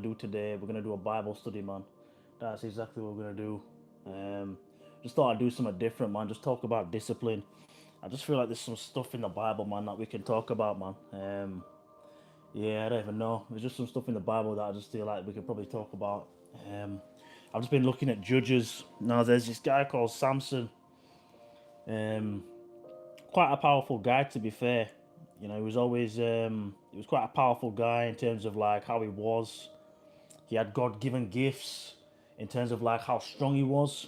do today. We're gonna do a Bible study, man. That's exactly what we're gonna do. Um, just thought I'd do something different, man. Just talk about discipline. I just feel like there's some stuff in the Bible, man, that we can talk about, man. Yeah, I don't even know. There's just some stuff in the Bible that I just feel like we could probably talk about. Um, I've just been looking at Judges. Now, there's this guy called Samson. Um, quite a powerful guy, to be fair. You know, he was quite a powerful guy in terms of like how he was. He had God-given gifts in terms of like how strong he was,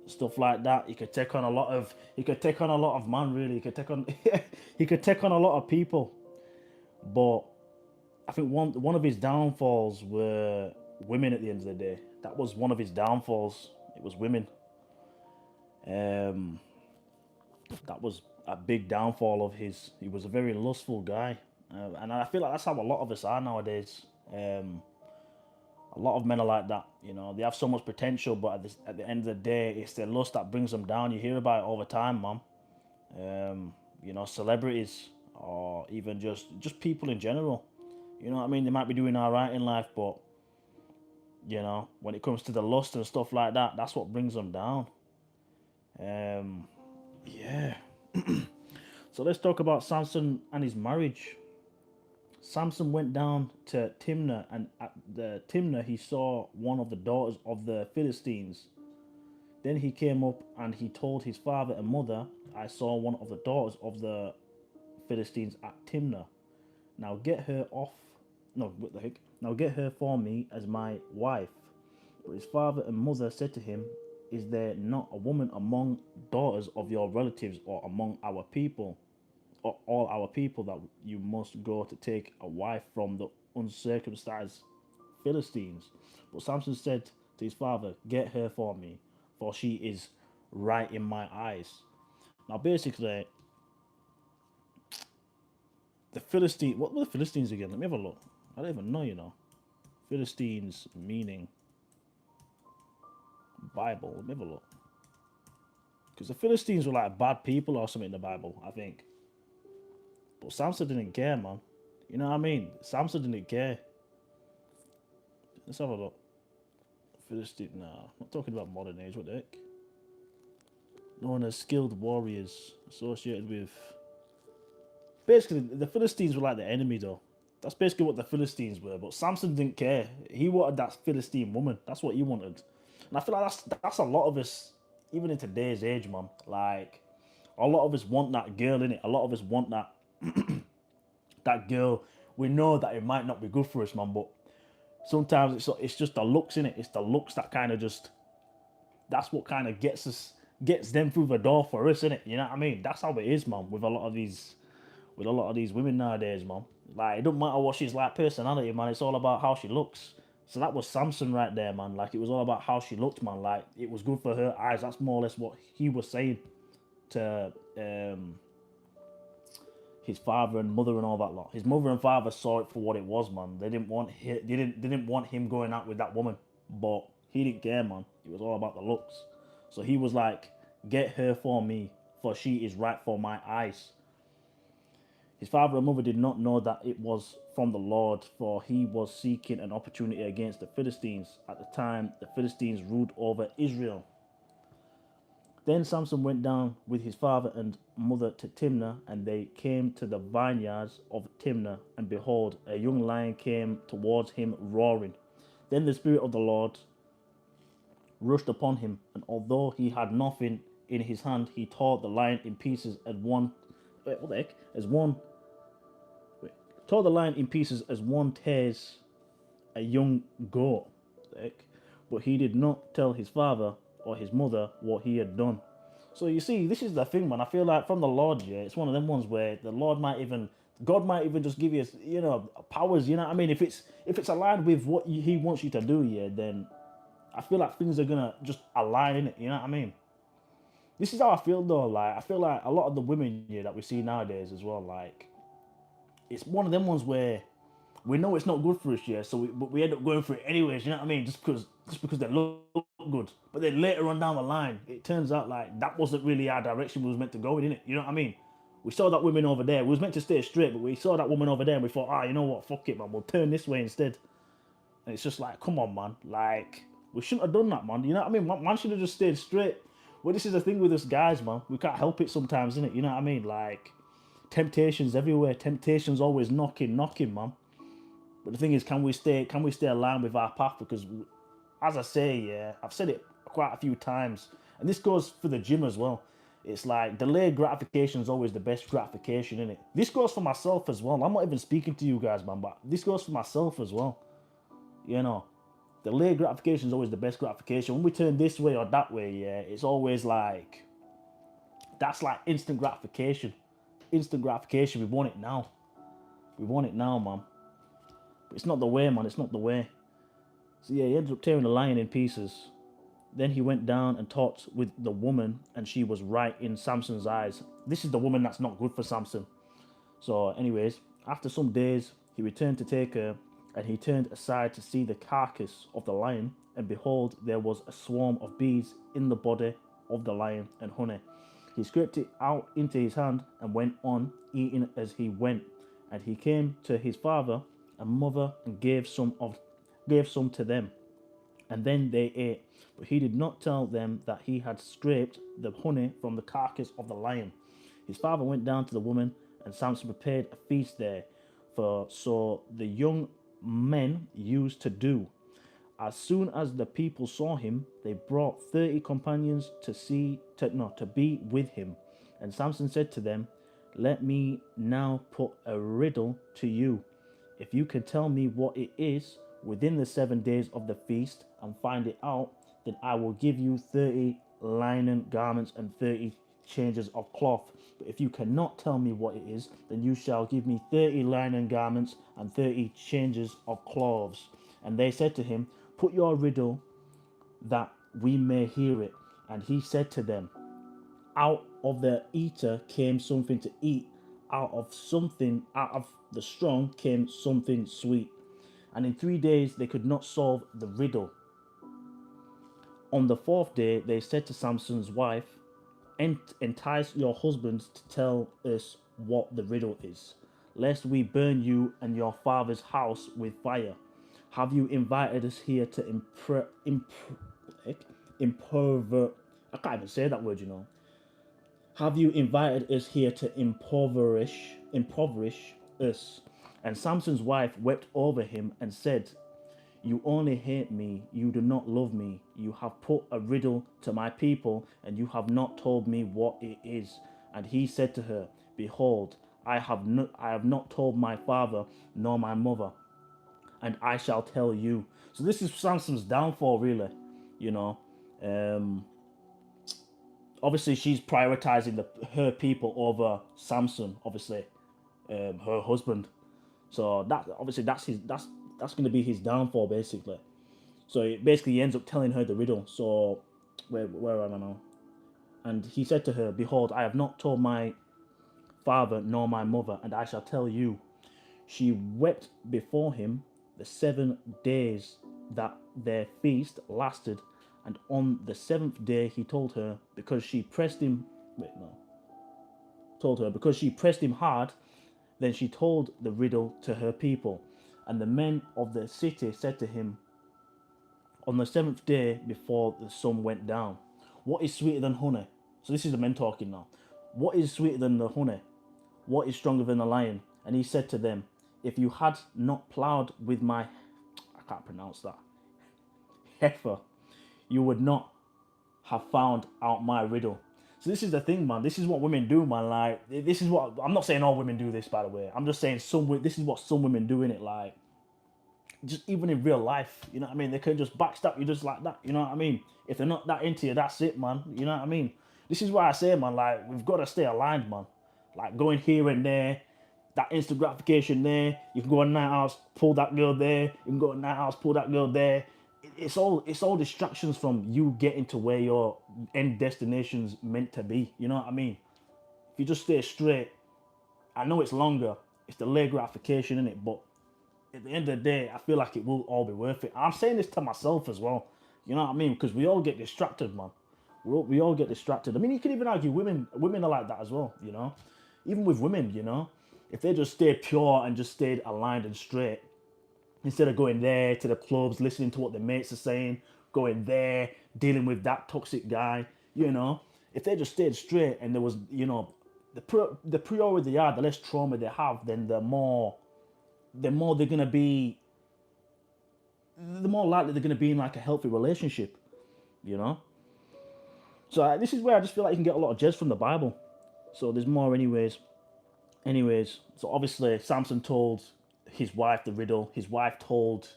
stuff like that. He could take on a lot of man. Really, he could take on he could take on a lot of people. But I think one of his downfalls were women. At the end of the day, that was one of his downfalls. It was women. Um, that was a big downfall of his. He was a very lustful guy, and I feel like that's how a lot of us are nowadays. Um, a lot of men are like that. You know, they have so much potential, but at the end of the day, it's their lust that brings them down. You hear about it all the time, man. You know, celebrities or even just people in general. You know what I mean? They might be doing all right in life, but you know, when it comes to the lust and stuff like that, that's what brings them down. Um, yeah. So let's talk about Samson and his marriage. Samson went down to Timnah, and at the Timnah he saw one of the daughters of the Philistines. Then he came up and he told his father and mother, I saw one of the daughters of the Philistines at Timnah. Now get her off. No, what the heck? Now get her for me as my wife. But his father and mother said to him, is there not a woman among daughters of your relatives or among our people, or all our people, that you must go to take a wife from the uncircumcised Philistines? But Samson said to his father, get her for me, for she is right in my eyes. Now, basically, the Philistine. What were the Philistines again? Let me have a look. I don't even know, you know. Philistines meaning Bible. Let me have a look. Because the Philistines were like bad people or something in the Bible, I think. But Samson didn't care, man. You know what I mean? Samson didn't care. Let's have a look. Philistine. Nah, I'm not talking about modern age. What the heck? Known as skilled warriors associated with. Basically, the Philistines were like the enemy, though. That's basically what the Philistines were. But Samson didn't care. He wanted that Philistine woman. That's what he wanted. And I feel like that's a lot of us, even in today's age, man. Like, a lot of us want that girl in it. A lot of us want that girl. We know that it might not be good for us, man. But sometimes it's just the looks in it. It's the looks that kind of just. That's what kind of gets them through the door for us, innit? You know what I mean? That's how it is, man. With a lot of these women nowadays, man. Like, it don't matter what she's like personality, man. It's all about how she looks. So that was Samson right there, man. Like, it was all about how she looked, man. Like, it was good for her eyes. That's more or less what he was saying to his father and mother and all that lot. His mother and father saw it for what it was, man. They didn't want him going out with that woman, but he didn't care, man. It was all about the looks. So he was like, "Get her for me, for she is right for my eyes." His father and mother did not know that it was from the Lord, for he was seeking an opportunity against the Philistines. At the time, the Philistines ruled over Israel. Then Samson went down with his father and mother to Timnah, and they came to the vineyards of Timnah, and behold, a young lion came towards him roaring. Then the Spirit of the Lord rushed upon him, and although he had nothing in his hand, he tore the lion in pieces as one. Wait, what the heck? As one. Wait, tore the lion in pieces as one tears a young goat. What the heck? But he did not tell his father or his mother what he had done. So you see, this is the thing, man. I feel like from the Lord, yeah, it's one of them ones where the Lord might even, God might even just give you, you know, powers. You know what I mean? If it's aligned with what He wants you to do, yeah, then I feel like things are gonna just align in it. You know what I mean? This is how I feel though. Like I feel like a lot of the women yeah that we see nowadays as well. Like it's one of them ones where we know it's not good for us, yeah. But we end up going for it anyways. You know what I mean? Just because they look good. But then later on down the line, it turns out like that wasn't really our direction we was meant to go in, innit? You know what I mean? We saw that woman over there. We was meant to stay straight, but we saw that woman over there and we thought, you know what? Fuck it, man. We'll turn this way instead. And it's just like, come on, man. Like, we shouldn't have done that, man. You know what I mean? Man should have just stayed straight. Well, this is the thing with us guys, man. We can't help it sometimes, innit? You know what I mean? Like, temptations everywhere. Temptations always knocking, man. But the thing is, can we stay aligned with our path? Because, as I say, yeah, I've said it quite a few times, and this goes for the gym as well. It's like delayed gratification is always the best gratification, innit? This goes for myself as well. I'm not even speaking to you guys, man, but this goes for myself as well. You know, delayed gratification is always the best gratification. When we turn this way or that way, yeah, it's always like that's like instant gratification. Instant gratification. We want it now. We want it now, man. But it's not the way, man. It's not the way. So yeah, he ended up tearing the lion in pieces. Then he went down and talked with the woman, and she was right in Samson's eyes. This is the woman that's not good for Samson. So, anyways, after some days, he returned to take her, and he turned aside to see the carcass of the lion, and behold, there was a swarm of bees in the body of the lion and honey. He scraped it out into his hand and went on eating as he went. And he came to his father and mother and gave some to them, and then they ate. But he did not tell them that he had scraped the honey from the carcass of the lion. His father went down to the woman, and Samson prepared a feast there, for so the young men used to do. As soon as the people saw him, they brought 30 companions to be with him. And Samson said to them, "Let me now put a riddle to you. If you can tell me what it is within the 7 days of the feast and find it out, then I will give you 30 linen garments and 30 changes of cloth. But if you cannot tell me what it is, then you shall give me 30 linen garments and 30 changes of cloths." And they said to him, "Put your riddle that we may hear it." And he said to them, "Out of the eater came something to eat. Out of the strong came something sweet." And in 3 days they could not solve the riddle. On the fourth day they said to Samson's wife, "Entice your husband to tell us what the riddle is, lest we burn you and your father's house with fire. Have you invited us here to impover? I can't even say that word, you know. Have you invited us here to impoverish us?" And Samson's wife wept over him and said, "You only hate me, you do not love me. You have put a riddle to my people, and you have not told me what it is." And he said to her, "Behold, I have not told my father nor my mother, and I shall tell you." So this is Samson's downfall, really. You know, um, obviously she's prioritizing her people over Samson. Obviously, her husband. So that obviously that's going to be his downfall, basically. So basically he ends up telling her the riddle. So where am I now? And he said to her, "Behold, I have not told my father nor my mother, and I shall tell you." She wept before him the 7 days that their feast lasted, and on the seventh day he told her, because she pressed him. Wait, no. Told her because she pressed him hard. Then she told the riddle to her people, and the men of the city said to him on the seventh day before the sun went down, "What is sweeter than honey?" So this is the men talking now. "What is sweeter than the honey? What is stronger than the lion?" And he said to them, "If you had not plowed with my," I can't pronounce that, "heifer, you would not have found out my riddle." So this is the thing, man. This is what women do, man. Like, this is what I'm not saying all women do this, by the way. I'm just saying this is what some women do in it. Like, just even in real life, you know what I mean? They can just backstab you just like that. You know what I mean? If they're not that into you, that's it, man. You know what I mean? This is why I say, man. Like, we've got to stay aligned, man. Like, going here and there, that instant gratification there. You can go on night out, pull that girl there. You can go on night out, pull that girl there. It's all distractions from you getting to where your end destination's meant to be. You know what I mean? If you just stay straight, I know it's longer. It's delayed gratification in it, but at the end of the day, I feel like it will all be worth it. I'm saying this to myself as well. You know what I mean? Because we all get distracted, man. We all get distracted. I mean, you can even argue women are like that as well. You know, even with women, you know, if they just stayed pure and just stayed aligned and straight, Instead of going there to the clubs, listening to what the mates are saying, going there, dealing with that toxic guy, you know, if they just stayed straight and there was, you know, the purer they are, the less trauma they have, then the more they're gonna be, the more likely they're gonna be in like a healthy relationship, you know. So this is where I just feel like you can get a lot of gems from the Bible. So there's more, anyways. So obviously Samson told his wife the riddle. His wife told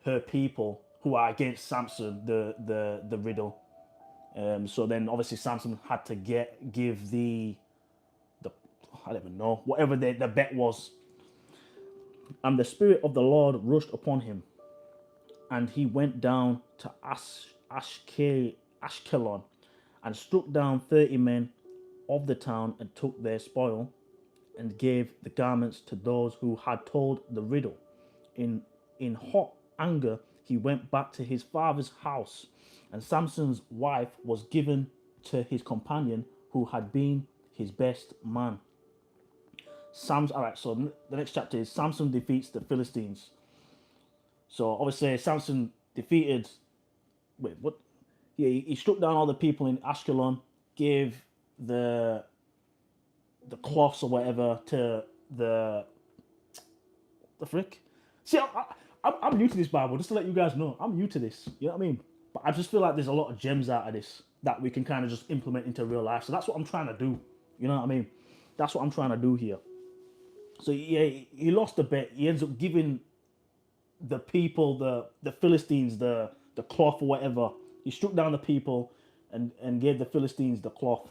her people who are against Samson the riddle. So then obviously Samson had to give the I don't even know, whatever the bet was. And the spirit of the Lord rushed upon him, and he went down to Ashkelon and struck down 30 men of the town and took their spoil and gave the garments to those who had told the riddle. In in hot anger, he went back to his father's house, and Samson's wife was given to his companion who had been his best man. All right, so the next chapter is Samson defeats the Philistines. So obviously Samson defeated. Wait, what? Yeah, he struck down all the people in Ashkelon, gave the cloths or whatever to the frick. See, I'm new to this Bible. Just to let you guys know, I'm new to this. You know what I mean? But I just feel like there's a lot of gems out of this that we can kind of just implement into real life. So that's what I'm trying to do. You know what I mean? That's what I'm trying to do here. So yeah, he lost the bet. He ends up giving the people, the Philistines, the cloth or whatever. He struck down the people and gave the Philistines the cloth.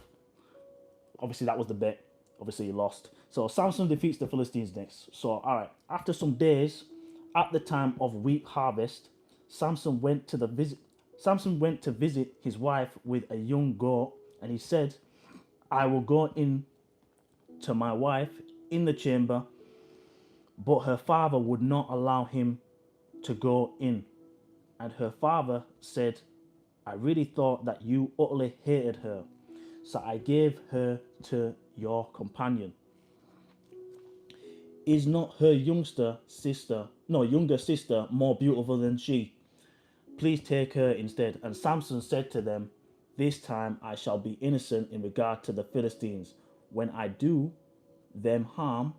Obviously, that was the bet. Obviously, he lost. So Samson defeats the Philistines next. So all right, after some days, at the time of wheat harvest, Samson went to the visit. Samson went to visit his wife with a young goat, and he said, "I will go in to my wife in the chamber," but her father would not allow him to go in. And her father said, "I really thought that you utterly hated her, so I gave her to your companion. Is not her younger sister more beautiful than she? Please take her instead." And Samson said to them, "This time I shall be innocent in regard to the Philistines when I do them harm,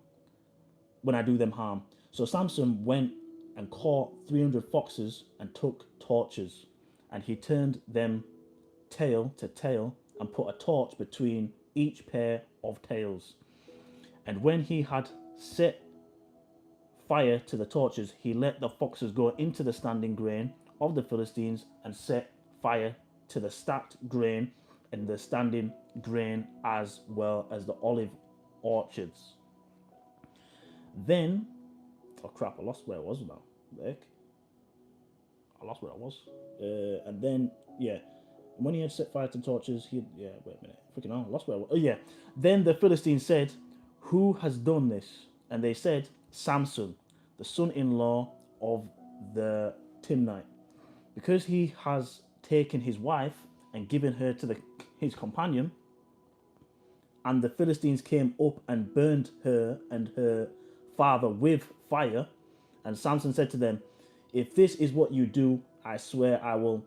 So Samson went and caught 300 foxes and took torches, and he turned them tail to tail and put a torch between each pair of tails. And when he had set fire to the torches, he let the foxes go into the standing grain of the Philistines and set fire to the stacked grain and the standing grain as well as the olive orchards. Then, oh crap, I lost where I was now. Heck, I lost where I was. And then, yeah, when he had set fire to torches, wait a minute, freaking hell, I lost where I was. Oh yeah, then the Philistines said, "Who has done this?" And they said, "Samson, the son-in-law of the Timnite, because he has taken his wife and given her to his companion." And the Philistines came up and burned her and her father with fire. And Samson said to them, "If this is what you do, I swear I will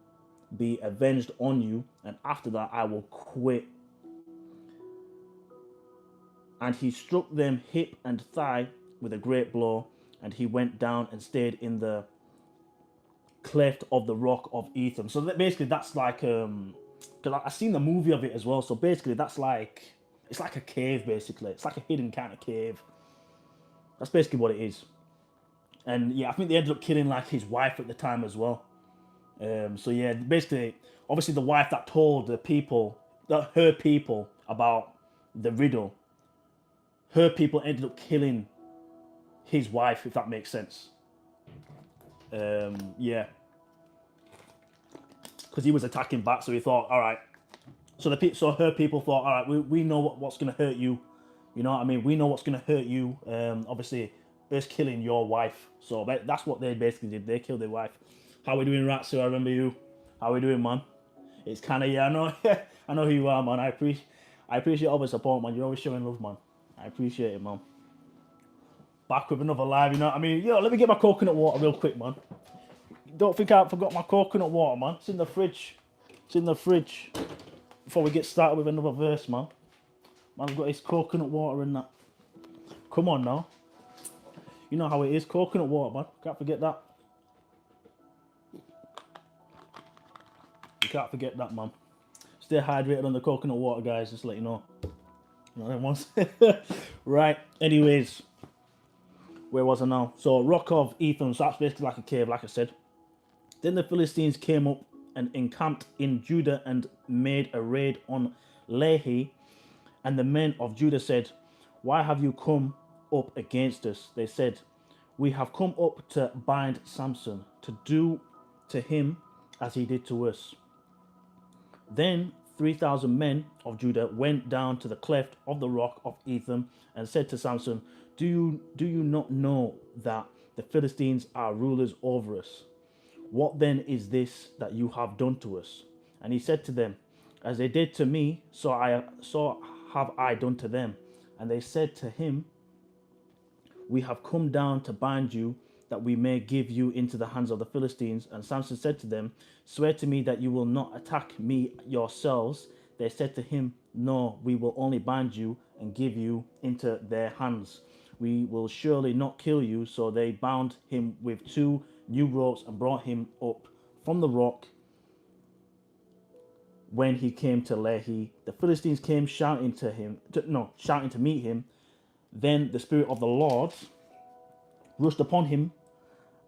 be avenged on you, and after that I will quit." And he struck them hip and thigh with a great blow, and he went down and stayed in the cleft of the rock of Etham. So basically that's like because I've seen the movie of it as well. So basically that's like, it's like a cave basically. It's like a hidden kind of cave. That's basically what it is. And yeah, I think they ended up killing like his wife at the time as well. So yeah, basically, obviously the wife that told her people about the riddle, her people ended up killing his wife, if that makes sense. Yeah, because he was attacking back, so he thought, all right. So her people thought, all right, we know what's gonna hurt you. You know what I mean? We know what's gonna hurt you. Obviously, us killing your wife. So that's what they basically did. They killed their wife. How we doing, Ratsu? I remember you. How we doing, man? It's kind of, yeah, I know. I know who you are, man. I appreciate all the support, man. You're always showing love, man. I appreciate it, man. Back with another live, you know what I mean? Yo, let me get my coconut water real quick, man. Don't think I forgot my coconut water, man. It's in the fridge. It's in the fridge. Before we get started with another verse, man. Man's got his coconut water in that. Come on now. You know how it is. Coconut water, man. Can't forget that. You can't forget that, man. Stay hydrated on the coconut water, guys. Just to let you know. You know them ones. Right. Anyways. Where was I now? So, Rock of Etham. So that's basically like a cave, like I said. Then the Philistines came up and encamped in Judah and made a raid on Lehi. And the men of Judah said, why have you come up against us? They said, we have come up to bind Samson, to do to him as he did to us. Then 3,000 men of Judah went down to the cleft of the rock of Etham and said to Samson, do you not know that the Philistines are rulers over us? What then is this that you have done to us? And he said to them, as they did to me, so have I done to them. And they said to him, we have come down to bind you, that we may give you into the hands of the Philistines. And Samson said to them, swear to me that you will not attack me yourselves. They said to him, no, we will only bind you and give you into their hands. We will surely not kill you. So they bound him with 2 new ropes and brought him up from the rock. When he came to Lehi, the Philistines came shouting to meet him. Then the Spirit of the Lord rushed upon him,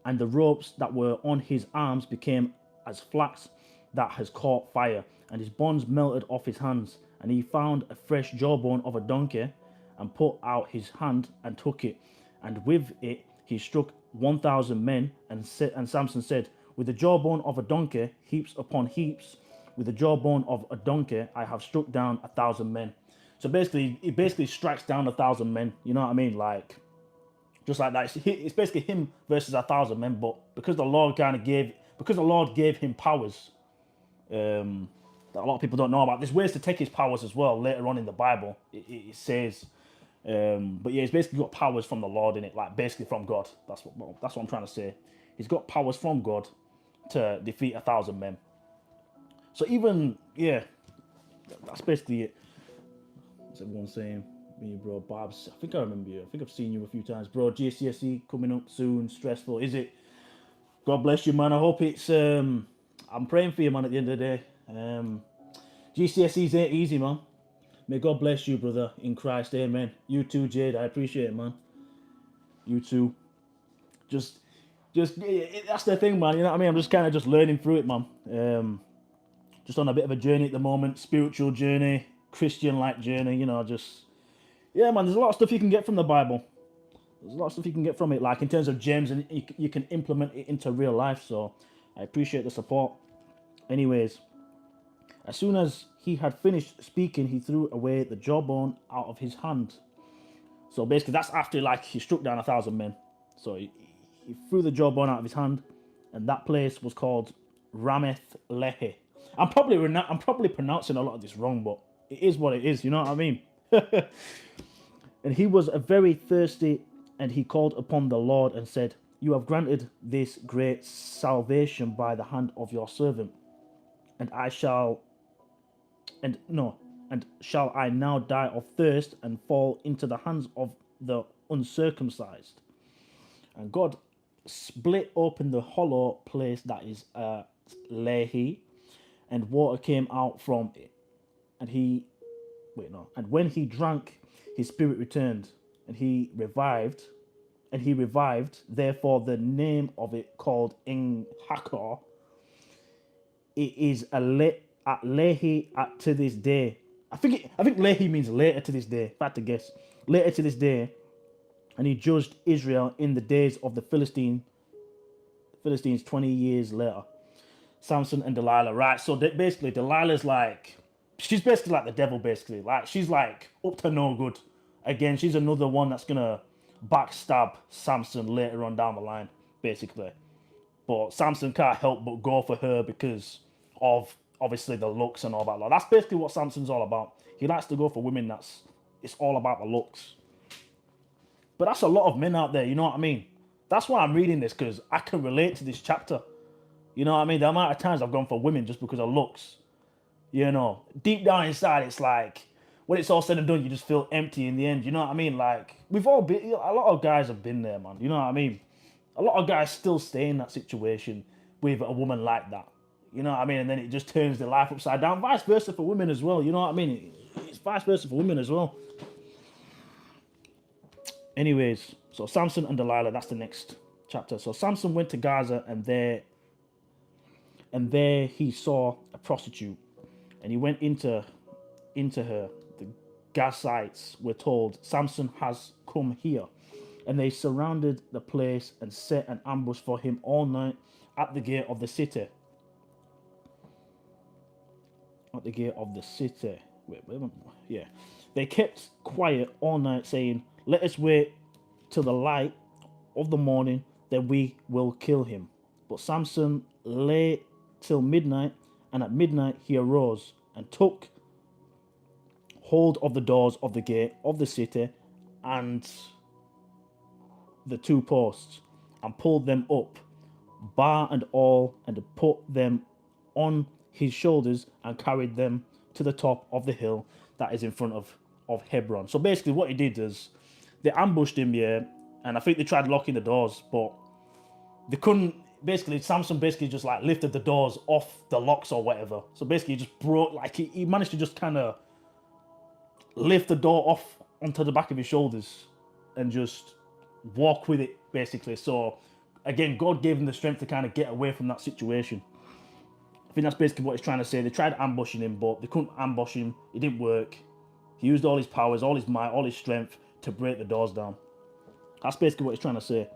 and the ropes that were on his arms became as flax that has caught fire, and his bonds melted off his hands. And he found a fresh jawbone of a donkey, and put out his hand and took it, and with it he struck 1,000 men. And Samson said, with the jawbone of a donkey, heaps upon heaps, with the jawbone of a donkey, I have struck down 1,000 men. So basically, it basically strikes down 1,000 men. You know what I mean? Like, just like that. It's basically him versus 1,000 men. But because the Lord gave him powers, that a lot of people don't know about. There's ways to take his powers as well. Later on in the Bible, it says. But yeah, he's basically got powers from the Lord in it, like basically from God. That's what I'm trying to say. He's got powers from God to defeat 1,000 men. So even, yeah, that's basically it. What's everyone saying? Me, bro, Babs. I think I remember you. I think I've seen you a few times. Bro, GCSE coming up soon. Stressful. Is it? God bless you, man. I hope it's... I'm praying for you, man, at the end of the day. GCSEs ain't easy, man. May God bless you, brother, in Christ. Amen. You too, Jade. I appreciate it, man. You too. Just that's the thing, man. You know what I mean? I'm just kind of just learning through it, man. Just on a bit of a journey at the moment, spiritual journey, Christian-like journey, you know, just... Yeah, man, there's a lot of stuff you can get from the Bible. There's a lot of stuff you can get from it, like in terms of gems, and you can implement it into real life, so I appreciate the support. Anyways, as soon as he had finished speaking, he threw away the jawbone out of his hand. So basically, that's after, like, he struck down 1,000 men. So he threw the jawbone out of his hand, and that place was called Rameth Lehi. I'm probably pronouncing a lot of this wrong, but it is what it is. You know what I mean? And he was a very thirsty, and he called upon the Lord and said, you have granted this great salvation by the hand of your servant, and shall I now die of thirst and fall into the hands of the uncircumcised? And God split open the hollow place that is Lehi, and water came out from it. And when he drank, his spirit returned, and he revived. Therefore, the name of it called En-Hakkore. It is at Lehi to this day. I think Lehi means later to this day. If I had to guess, later to this day. And he judged Israel in the days of the Philistines 20 years later. Samson and Delilah, right? So basically, Delilah's like, she's basically like the devil, basically. Like, she's like up to no good. Again, she's another one that's gonna backstab Samson later on down the line, basically. But Samson can't help but go for her because of obviously the looks and all that. Like, that's basically what Samson's all about. He likes to go for women it's all about the looks. But that's a lot of men out there, you know what I mean? That's why I'm reading this, because I can relate to this chapter. You know what I mean? The amount of times I've gone for women just because of looks. You know, deep down inside, it's like when it's all said and done, you just feel empty in the end. You know what I mean? Like we've all been, a lot of guys have been there, man. You know what I mean? A lot of guys still stay in that situation with a woman like that. You know what I mean? And then it just turns their life upside down. Vice versa for women as well. You know what I mean? It's vice versa for women as well. Anyways, so Samson and Delilah, that's the next chapter. So Samson went to Gaza, and there he saw a prostitute, and he went into her. The Gazites were told, Samson has come here, and they surrounded the place and set an ambush for him all night at the gate of the city. At the gate of the city. Yeah. They kept quiet all night, saying, let us wait till the light of the morning, then we will kill him. But Samson lay till midnight, and at midnight he arose and took hold of the doors of the gate of the city and the two posts, and pulled them up, bar and all, and put them on his shoulders, and carried them to the top of the hill that is in front of Hebron. So basically what he did is they ambushed him, yeah, and I think they tried locking the doors, but they couldn't. Basically, Samson basically just like lifted the doors off the locks or whatever. So basically he just broke, like he managed to just kind of lift the door off onto the back of his shoulders and just walk with it, basically. So again, God gave him the strength to kind of get away from that situation. I think that's basically what he's trying to say. They tried ambushing him, but they couldn't ambush him. It didn't work. He used all his powers, all his might, all his strength to break the doors down. That's basically what he's trying to say.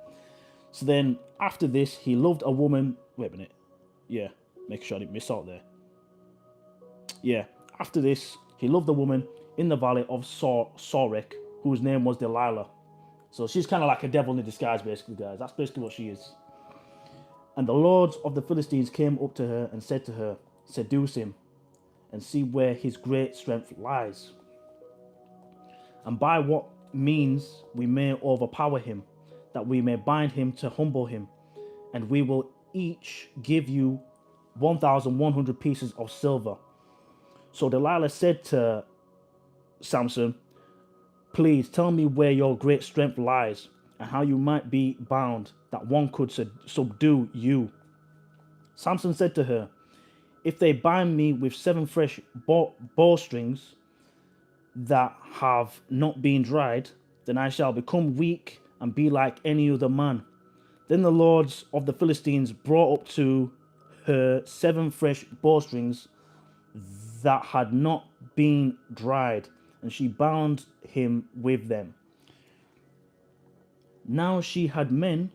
So then, after this, he loved a woman. Wait a minute. Yeah, make sure I didn't miss out there. Yeah, after this, he loved a woman in the valley of Sorek, whose name was Delilah. So she's kind of like a devil in disguise, basically, guys. That's basically what she is. And the lords of the Philistines came up to her and said to her, seduce him and see where his great strength lies, and by what means we may overpower him, that we may bind him to humble him, and we will each give you 1,100 pieces of silver. So Delilah said to Samson, please tell me where your great strength lies, and how you might be bound, that one could subdue you. Samson said to her, if they bind me with 7 fresh bowstrings that have not been dried, then I shall become weak and be like any other man. Then the lords of the Philistines brought up to her 7 fresh bowstrings that had not been dried, and she bound him with them. Now she had men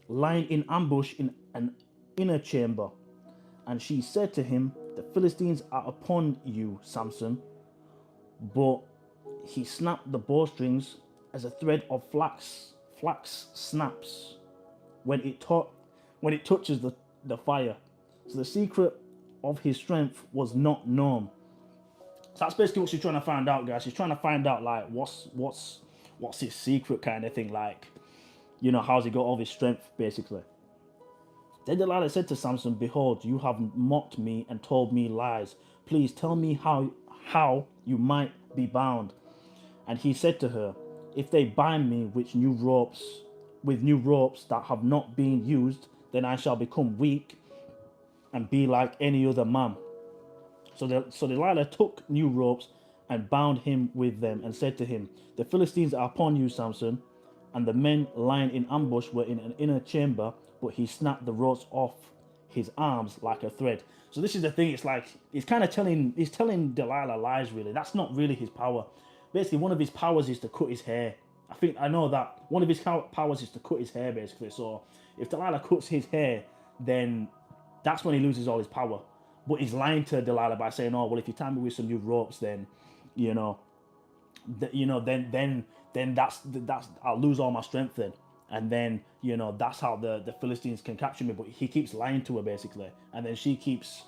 lying in ambush in an inner chamber, and she said to him, the Philistines are upon you, Samson. But he snapped the bowstrings as a thread of flax snaps when it touches the fire. So the secret of his strength was not known. So that's basically what she's trying to find out, guys. She's trying to find out like what's his secret kind of thing, like, you know, how's he got all his strength, basically. Then Delilah said to Samson, behold, you have mocked me and told me lies. Please tell me how you might be bound. And he said to her, if they bind me with new ropes that have not been used, then I shall become weak and be like any other man. So Delilah took new ropes and bound him with them, and said to him, the Philistines are upon you, Samson. And the men lying in ambush were in an inner chamber, but he snapped the ropes off his arms like a thread. So this is the thing, it's like he's telling Delilah lies, really. That's not really his power. Basically, one of his powers is to cut his hair. I know that one of his powers is to cut his hair, basically. So if Delilah cuts his hair, then that's when he loses all his power. But he's lying to Delilah by saying, oh well, if you tie me with some new ropes, then then that's I'll lose all my strength then. And then, that's how the Philistines can capture me. But he keeps lying to her, basically. And then she keeps...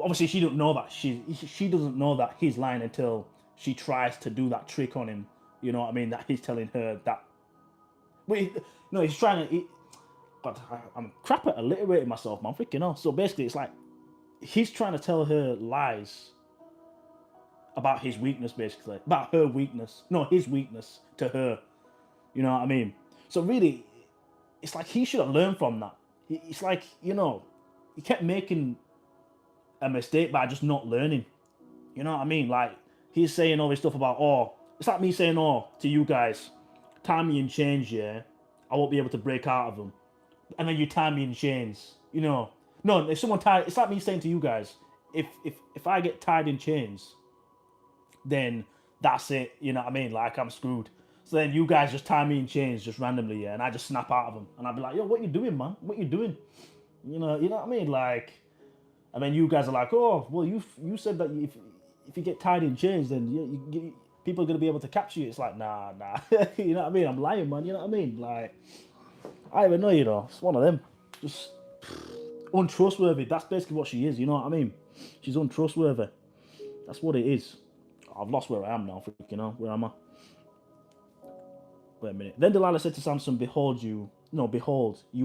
Obviously, she doesn't know that. She doesn't know that he's lying until she tries to do that trick on him. You know what I mean? That he's telling her that But no, he's trying to. God, I'm crap at alliterating myself, man. Freaking hell. So basically, it's like he's trying to tell her lies about his weakness, basically about her weakness. No, his weakness to her. You know what I mean? So really, it's like he should have learned from that. It's like, he kept making a mistake by just not learning. You know what I mean? Like he's saying all this stuff about, it's like me saying, to you guys, tie me in chains, yeah. I won't be able to break out of them. And then you tie me in chains. No, if someone tied, it's like me saying to you guys, if I get tied in chains, then that's it. You know what I mean? Like I'm screwed. So then you guys just tie me in chains just randomly, yeah, and I just snap out of them, and I'll be like, yo, what you doing, man? What you doing? You know what I mean? Like, and then you guys are like, oh, well, you said that if you get tied in chains, then people are gonna be able to capture you. It's like, nah. You know what I mean? I'm lying, man. You know what I mean? Like, I even know, it's one of them. Just untrustworthy. That's basically what she is. You know what I mean? She's untrustworthy. That's what it is. I've lost where I am now. Freaking hell. Where am I? Wait a minute. Then Delilah said to Samson, behold, you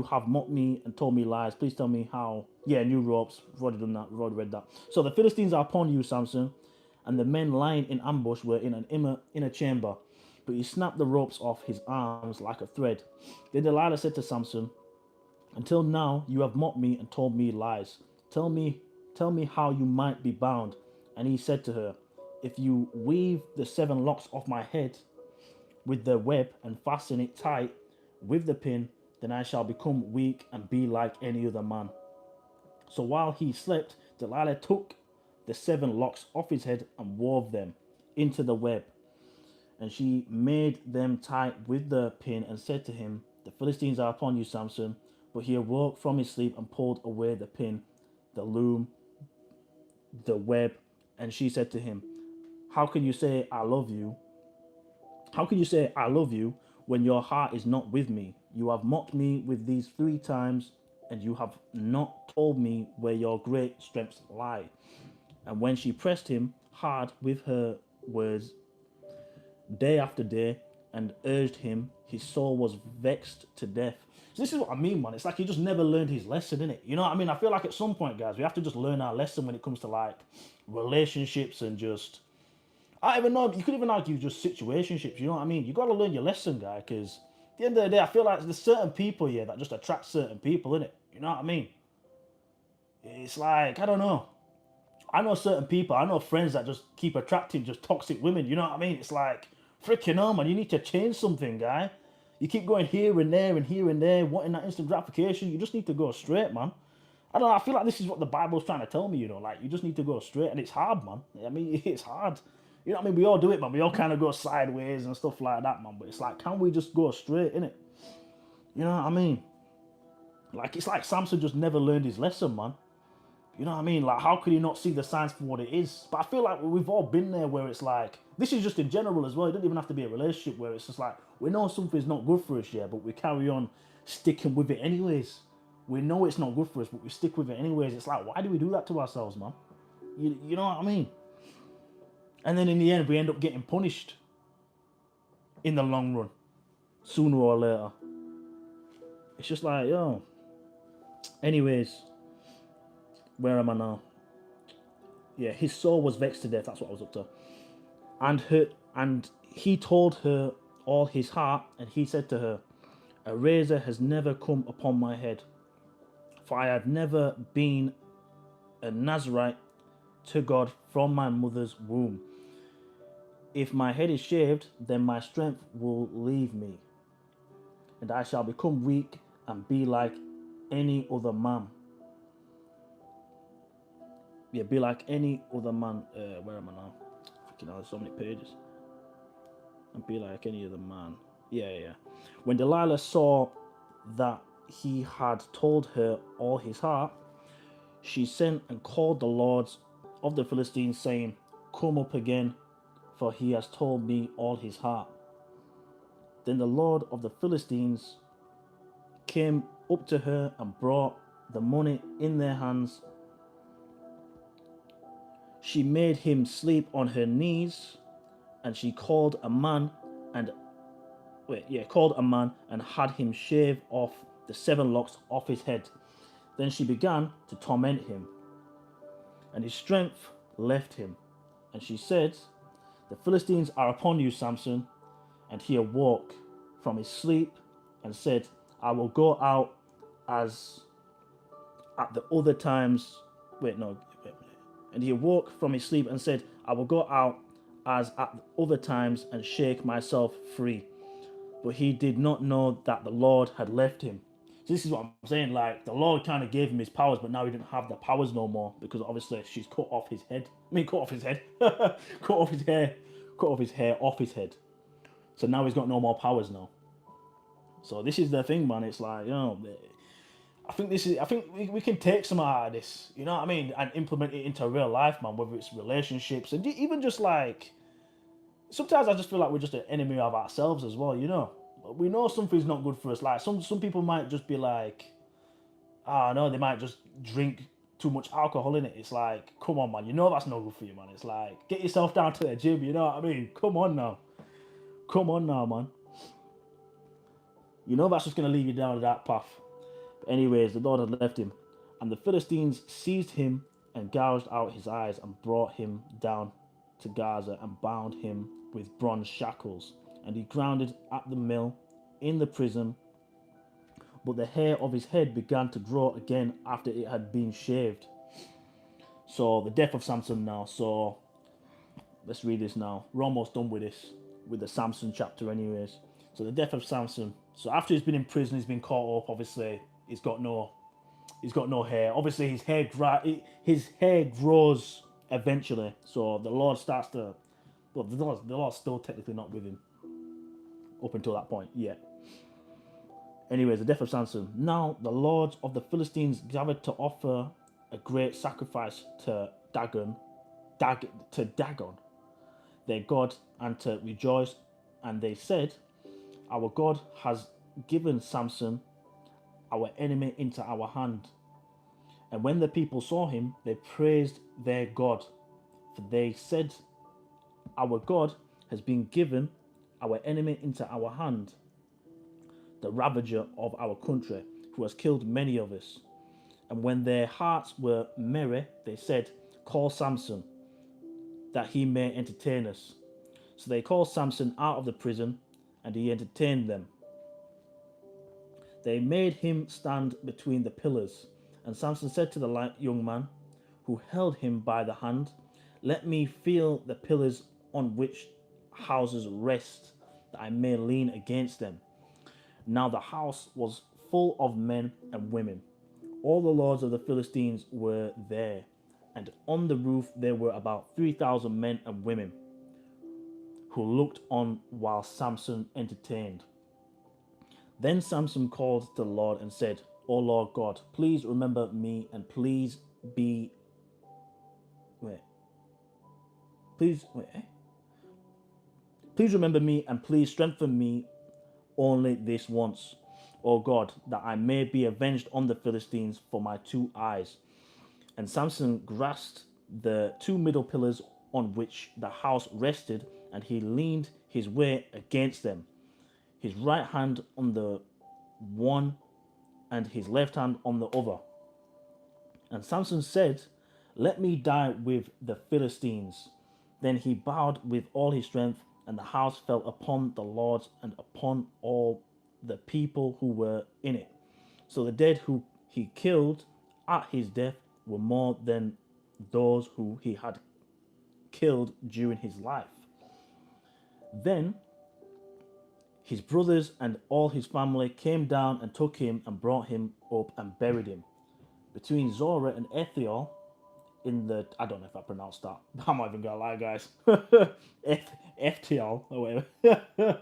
have mocked me and told me lies. Please tell me how. Yeah, new ropes. We've already done that. We've already read that. So the Philistines are upon you, Samson, and the men lying in ambush were in an inner chamber. But he snapped the ropes off his arms like a thread. Then Delilah said to Samson, until now you have mocked me and told me lies. Tell me how you might be bound. And he said to her, if you weave the 7 locks off my head with the web and fasten it tight with the pin, then I shall become weak and be like any other man. So while he slept, Delilah took the 7 locks off his head and wove them into the web. And she made them tight with the pin and said to him, the Philistines are upon you, Samson. But he awoke from his sleep and pulled away the pin, the loom, the web. And she said to him, how can you say I love you? How can you say I love you when your heart is not with me? You have mocked me with these 3 times, and you have not told me where your great strengths lie. And when she pressed him hard with her words day after day and urged him, his soul was vexed to death. So this is what I mean, man. It's like he just never learned his lesson, innit? You know what I mean? I feel like at some point, guys, we have to just learn our lesson when it comes to like relationships and just, I don't even know, you could even argue just situationships, you know what I mean? You got to learn your lesson, guy, because at the end of the day, I feel like there's certain people here that just attract certain people, innit? You know what I mean? It's like, I don't know. I know certain people, I know friends that just keep attracting just toxic women, you know what I mean? It's like, freaking hell, man, you need to change something, guy. You keep going here and there and here and there, wanting that instant gratification. You just need to go straight, man. I don't know, I feel like this is what the Bible's trying to tell me, like, you just need to go straight, and it's hard, man. I mean, it's hard. You know what I mean? We all do it, man. We all kind of go sideways and stuff like that, man. But it's like, can we just go straight, innit? You know what I mean? Like, it's like Samson just never learned his lesson, man. You know what I mean? Like, how could he not see the signs for what it is? But I feel like we've all been there where it's like, this is just in general as well. It doesn't even have to be a relationship where it's just like, we know something's not good for us, yeah, but we carry on sticking with it anyways. We know it's not good for us, but we stick with it anyways. It's like, why do we do that to ourselves, man? You know what I mean? And then in the end, we end up getting punished in the long run, sooner or later. It's just like, yo. Anyways, where am I now? Yeah, his soul was vexed to death. That's what I was up to. And he told her all his heart, and he said to her, a razor has never come upon my head, for I have never been a Nazarite to God from my mother's womb. If my head is shaved, then my strength will leave me, and I shall become weak and be like any other man. Yeah, be like any other man. Where am I now? Freaking hell, there's so many pages. And be like any other man. Yeah. When Delilah saw that he had told her all his heart, she sent and called the lords of the Philistines, saying, come up again, for he has told me all his heart. Then the Lord of the Philistines came up to her and brought the money in their hands. She made him sleep on her knees, and she called a man and called a man and had him shave off the 7 locks off his head. Then she began to torment him, and his strength left him. And she said, "The Philistines are upon you, Samson." And he awoke from his sleep and said, "I will go out as at the other times." And he awoke from his sleep and said, "I will go out as at the other times and shake myself free." But he did not know that the Lord had left him. So this is what I'm saying. Like, the Lord kind of gave him his powers, but now he didn't have the powers no more, because obviously she's cut off his head. Cut off his head. Cut off his hair. Cut off his hair off his head. So now he's got no more powers now. So this is the thing, man. It's like, I think we can take some out of this, you know what I mean, and implement it into real life, man. Whether it's relationships and even just like, sometimes I just feel like we're just an enemy of ourselves as well, you know. We know something's not good for us. Like some people might just be like, no, they might just drink too much alcohol in it. It's like, come on, man, you know that's not good for you, man. It's like, get yourself down to the gym, you know what I mean? Come on now, man. You know that's just gonna lead you down that path. But anyways, the Lord had left him, and the Philistines seized him and gouged out his eyes and brought him down to Gaza and bound him with bronze shackles. And he grounded at the mill in the prison, but the hair of his head began to grow again after it had been shaved. So the death of Samson now. So let's read this now. We're almost done with this, with the Samson chapter anyways. So the death of Samson. So after he's been in prison, he's been caught up. Obviously, he's got no hair. Obviously, his hair grows eventually. So the Lord starts to, well, the Lord's still technically not with him up until that point. Yeah. Anyways, the death of Samson. Now the lords of the Philistines gathered to offer a great sacrifice to Dagon, their god, and to rejoice. And they said, "Our God has given Samson, our enemy, into our hand." And when the people saw him, they praised their God. For they said, "Our God has been given our enemy into our hand, the ravager of our country, who has killed many of us." And when their hearts were merry, they said, "Call Samson, that he may entertain us." So they called Samson out of the prison, and he entertained them. They made him stand between the pillars. And Samson said to the young man who held him by the hand, "Let me feel the pillars on which houses rest, that I may lean against them." Now the house was full of men and women. All the lords of the Philistines were there, and on the roof there were about 3,000 men and women who looked on while Samson entertained. Then Samson called to the Lord and said, "O Lord God, please remember me and please be please remember me and please strengthen me only this once, O God, that I may be avenged on the Philistines for my 2 eyes." And Samson grasped the 2 middle pillars on which the house rested, and he leaned his weight against them, his right hand on the one and his left hand on the other. And Samson said, "Let me die with the Philistines." Then he bowed with all his strength, and the house fell upon the lords and upon all the people who were in it. So the dead who he killed at his death were more than those who he had killed during his life. Then his brothers and all his family came down and took him and brought him up and buried him between Zorah and Ethel in the, I don't know if I pronounced that. I'm not even gonna lie, guys. Ethel or whatever.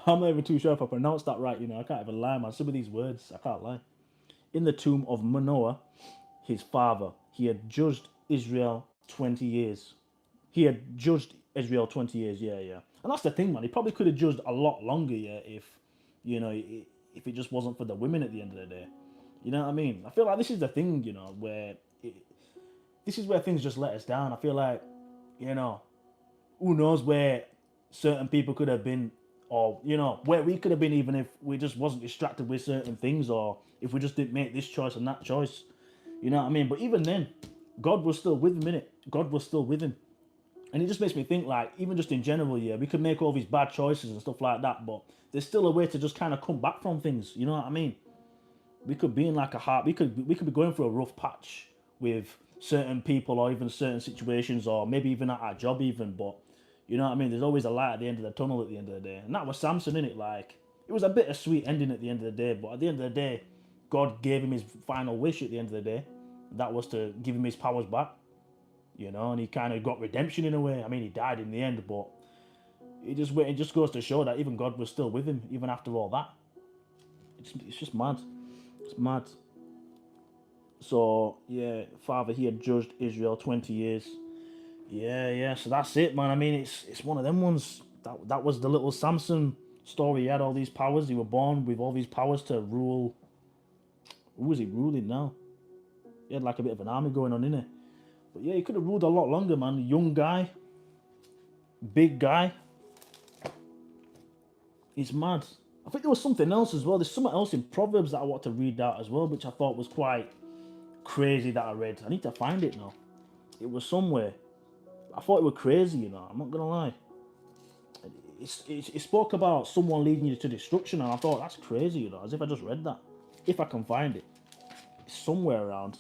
I'm not even too sure if I pronounced that right. I can't even lie, man. Some of these words, I can't lie. In the tomb of Manoah, his father, he had judged Israel 20 years. Yeah. And that's the thing, man. He probably could have judged a lot longer, yeah, if it just wasn't for the women at the end of the day. You know what I mean? I feel like this is the thing, where this is where things just let us down. I feel like, who knows where certain people could have been or where we could have been even if we just wasn't distracted with certain things, or if we just didn't make this choice and that choice. You know what I mean? But even then, God was still with him, innit? God was still with him. And it just makes me think, like, even just in general, yeah, we could make all these bad choices and stuff like that, but there's still a way to just kind of come back from things. You know what I mean? We could be in like a heart. We could be going through a rough patch with certain people or even certain situations, or maybe even at our job, even. But you know what I mean? There's always a light at the end of the tunnel at the end of the day, and that was Samson, in it. Like, it was a bittersweet ending at the end of the day, but at the end of the day, God gave him his final wish at the end of the day. That was to give him his powers back. And he kind of got redemption in a way. I mean, he died in the end, but it just goes to show that even God was still with him even after all that. It's just mad. It's mad. So yeah, Father, he had judged Israel 20 years. Yeah. So that's it, man. I mean, it's one of them ones. That was the little Samson story. He had all these powers. He was born with all these powers to rule. Who was he ruling now? He had like a bit of an army going on in it. But yeah, he could have ruled a lot longer, man. Young guy, big guy. It's mad. I think there was something else as well. There's something else in Proverbs that I want to read out as well, which I thought was quite crazy that I read. I need to find it now. It was somewhere. I thought it was crazy, I'm not gonna lie. It spoke about someone leading you to destruction, and I thought that's crazy, as if I just read that. If I can find it, it's somewhere around.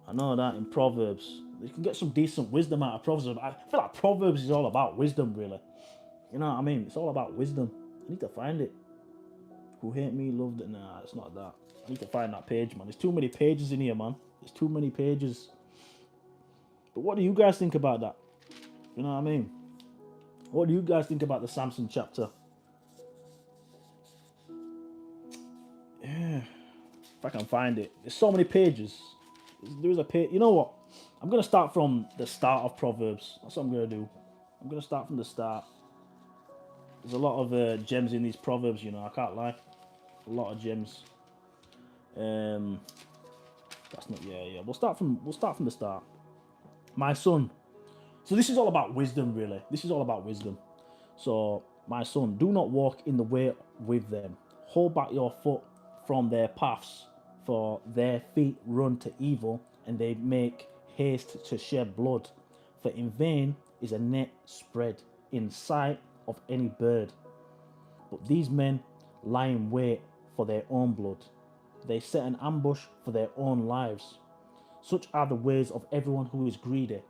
I know that in Proverbs, you can get some decent wisdom out of Proverbs. I feel like Proverbs is all about wisdom, really. You know what I mean? It's all about wisdom. I need to find it. Who hate me, loved it. Nah, it's not that. I need to find that page, man. There's too many pages in here, man. There's too many pages. But what do you guys think about that? You know what I mean? What do you guys think about the Samson chapter? Yeah, if I can find it. There's so many pages. There's a page. You know what? I'm going to start from the start of Proverbs. That's what I'm going to do. I'm going to start from the start. There's a lot of gems in these Proverbs, I can't lie. A lot of gems. That's not, yeah. We'll start from the start. My son. So this is all about wisdom, really. This is all about wisdom. So, my son, do not walk in the way with them. Hold back your foot from their paths, for their feet run to evil, and they make haste to shed blood. For in vain is a net spread in sight of any bird. But these men lie in wait for their own blood. They set an ambush for their own lives. Such are the ways of everyone who is greedy.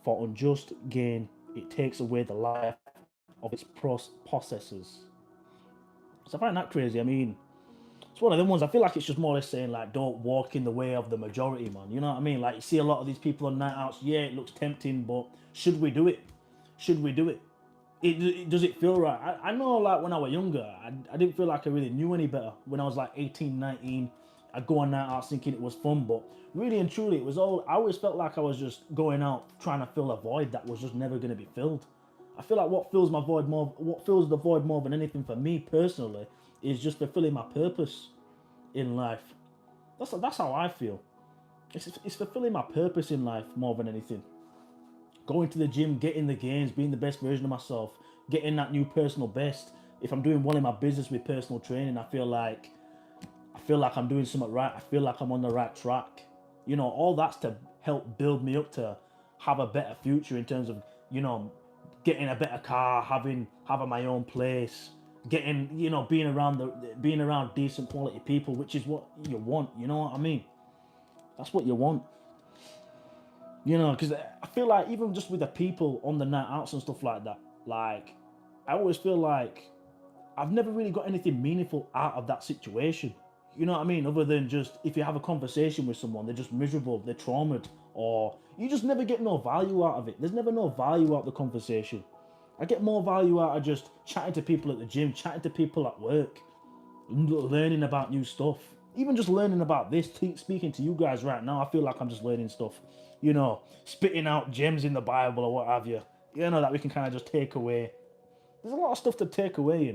For unjust gain, it takes away the life of its possessors. So I find that crazy. I mean, it's one of them ones. I feel like it's just more or less saying, like, don't walk in the way of the majority, man. You know what I mean? Like, you see a lot of these people on night outs. Yeah, it looks tempting, but should we do it? Should we do it? Does it feel right? I know, like, when I was younger, I didn't feel like I really knew any better. When I was like 18, 19, I'd go on night out thinking it was fun, but really and truly, it was all. I always felt like I was just going out trying to fill a void that was just never going to be filled. I feel like what fills the void more than anything for me personally is just fulfilling my purpose in life. That's how I feel. It's fulfilling my purpose in life more than anything. Going to the gym, getting the gains, being the best version of myself, getting that new personal best. If I'm doing well in my business with personal training, I feel like I'm doing something right. I feel like I'm on the right track. All that's to help build me up to have a better future in terms of, getting a better car, having my own place, getting, being around decent quality people, which is what you want. You know what I mean? That's what you want. Because I feel like even just with the people on the night outs and stuff like that, like, I always feel like I've never really got anything meaningful out of that situation. You know what I mean? Other than just, if you have a conversation with someone, they're just miserable, they're traumatized, or you just never get no value out of it. There's never no value out of the conversation. I get more value out of just chatting to people at the gym, chatting to people at work, learning about new stuff. Even just learning about this, speaking to you guys right now, I feel like I'm just learning stuff. Spitting out gems in the Bible or what have you. That we can kind of just take away. There's a lot of stuff to take away,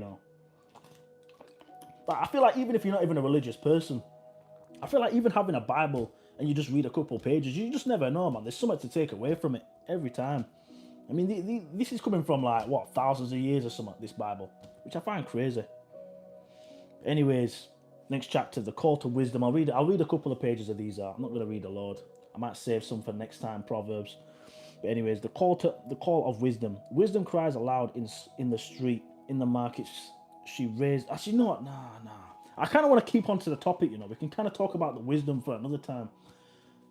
But I feel like even if you're not even a religious person, I feel like even having a Bible and you just read a couple pages, you just never know, man. There's something to take away from it every time. I mean, this is coming from like what, thousands of years or something. This Bible, which I find crazy. Anyways, next chapter, the call to wisdom. I'll read a couple of pages of these out. I'm not going to read a load. I might save some for next time. Proverbs. But anyways, the call of wisdom. Wisdom cries aloud in the street, in the markets. She raised. Actually, you know what? Nah. I kind of want to keep on to the topic. You know, we can kind of talk about the wisdom for another time.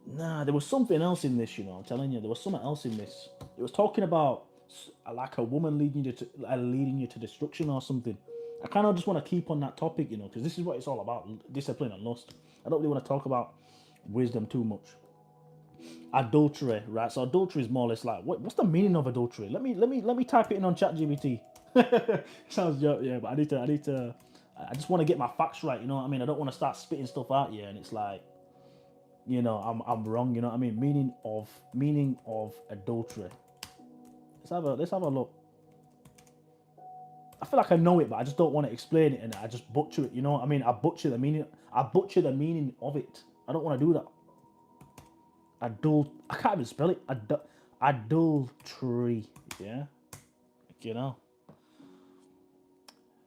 Nah, there was something else in this. You know, I'm telling you, there was something else in this. It was talking about like a woman leading you to destruction or something. I kind of just want to keep on that topic, you know, because this is what it's all about: discipline and lust. I don't really want to talk about wisdom too much. Adultery, right? So adultery is more or less like what's the meaning of adultery? Let me type it in on ChatGPT. Sounds yeah, but I need to. I just want to get my facts right. You know what I mean? I don't want to start spitting stuff out here, and it's like, you know, I'm wrong. You know what I mean? Meaning of adultery. Let's have a look. I feel like I know it, but I just don't want to explain it, and I just butcher it. You know what I mean? I butcher the meaning. I butcher the meaning of it. I don't want to do that. I can't even spell it. Adultery. Yeah. You know.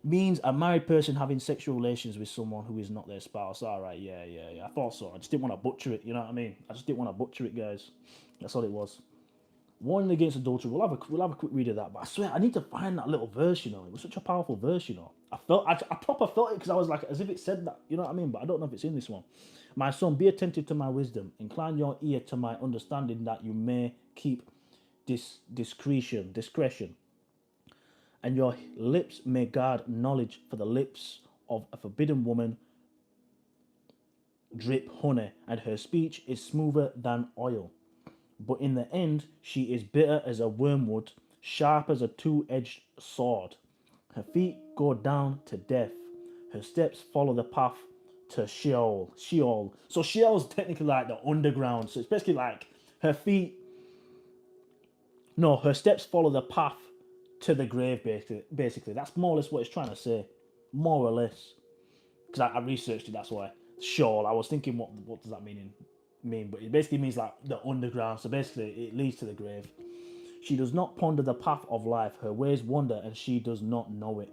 Means a married person having sexual relations with someone who is not their spouse. All right. Yeah. I thought so. I just didn't want to butcher it. You know what I mean? I just didn't want to butcher it, guys. That's all it was. Warning against adultery. We'll have a quick read of that. But I swear, I need to find that little verse. You know, it was such a powerful verse. You know, I proper felt it because I was like, as if it said that. You know what I mean? But I don't know if it's in this one. My son, be attentive to my wisdom. Incline your ear to my understanding, that you may keep discretion, and your lips may guard knowledge. For the lips of a forbidden woman drip honey, and her speech is smoother than oil. But in the end, she is bitter as a wormwood, sharp as a two-edged sword. Her feet go down to death. Her steps follow the path to Sheol. So Sheol is technically like the underground. So it's basically like her feet. No, her steps follow the path to the grave. Basically, that's more or less what it's trying to say. More or less, because I researched it. That's why Sheol. I was thinking, what does that mean? But it basically means like the underground. So basically, it leads to the grave. She does not ponder the path of life. Her ways wander, and she does not know it.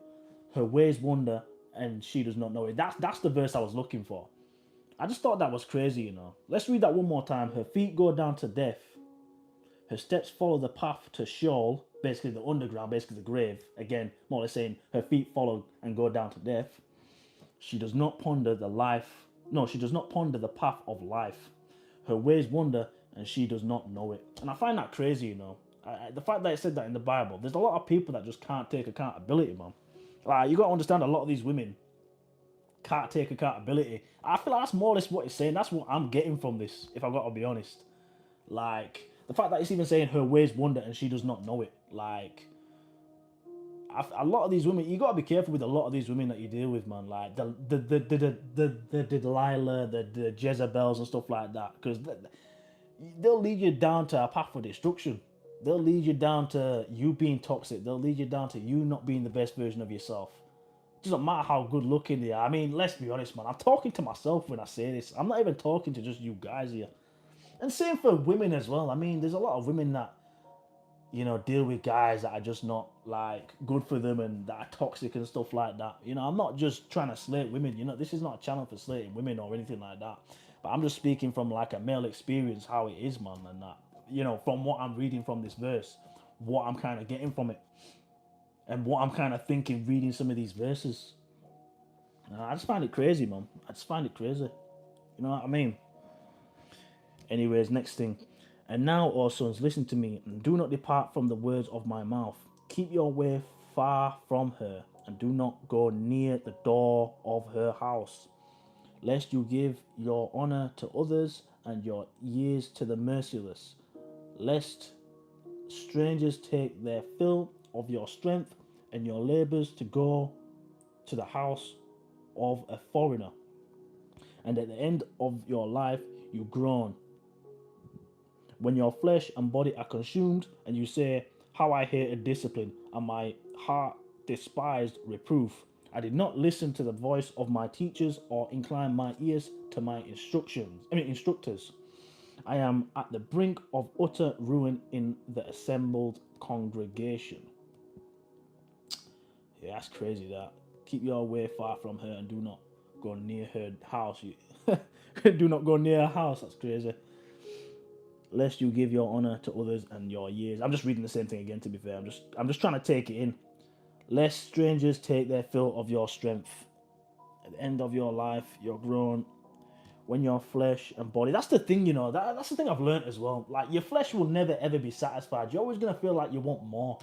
Her ways wander, and she does not know it. That's the verse I was looking for. I just thought that was crazy, you know. Let's read that one more time. Her feet go down to death. Her steps follow the path to Sheol, basically the underground, basically the grave. Again, more or less saying her feet follow and go down to death. She does not ponder the life. No, she does not ponder the path of life. Her ways wander, and she does not know it. And I find that crazy, you know. The fact that it said that in the Bible, there's a lot of people that just can't take accountability, man. Like, you got to understand, a lot of these women can't take accountability. I feel like that's more or less what it's saying. That's what I'm getting from this, if I've got to be honest. Like, the fact that it's even saying her ways wander and she does not know it. Like, a lot of these women, you got to be careful with a lot of these women that you deal with, man. Like the Delilah, the Jezebels and stuff like that, because they'll lead you down to a path of destruction. They'll lead you down to you being toxic. They'll lead you down to you not being the best version of yourself. It doesn't matter how good looking they are. I mean, let's be honest, man. I'm talking to myself when I say this. I'm not even talking to just you guys here. And same for women as well. I mean, there's a lot of women that, you know, deal with guys that are just not like good for them and that are toxic and stuff like that. You know, I'm not just trying to slate women. You know, this is not a channel for slating women or anything like that. But I'm just speaking from like a male experience, how it is, man, and that. You know, from what I'm reading from this verse, what I'm kind of getting from it, and what I'm kind of thinking reading some of these verses. I just find it crazy, man. I just find it crazy. You know what I mean? Anyways, next thing. And now, O sons, listen to me, and do not depart from the words of my mouth. Keep your way far from her, and do not go near the door of her house, lest you give your honor to others and your years to the merciless, lest strangers take their fill of your strength and your labors to go to the house of a foreigner. And at the end of your life, you groan when your flesh and body are consumed, and you say, how I hated discipline, and my heart despised reproof. I did not listen to the voice of my teachers, or incline my ears to my instructors. I am at the brink of utter ruin in the assembled congregation. Yeah, that's crazy. That keep your way far from her and do not go near her house. Do not go near her house. That's crazy. Lest you give your honor to others and your years. I'm just reading the same thing again. To be fair, I'm just trying to take it in. Lest strangers take their fill of your strength. At the end of your life, you're grown when your flesh and body. That's the thing, that's the thing I've learned as well. Like your flesh will never ever be satisfied. You're always gonna feel like you want more.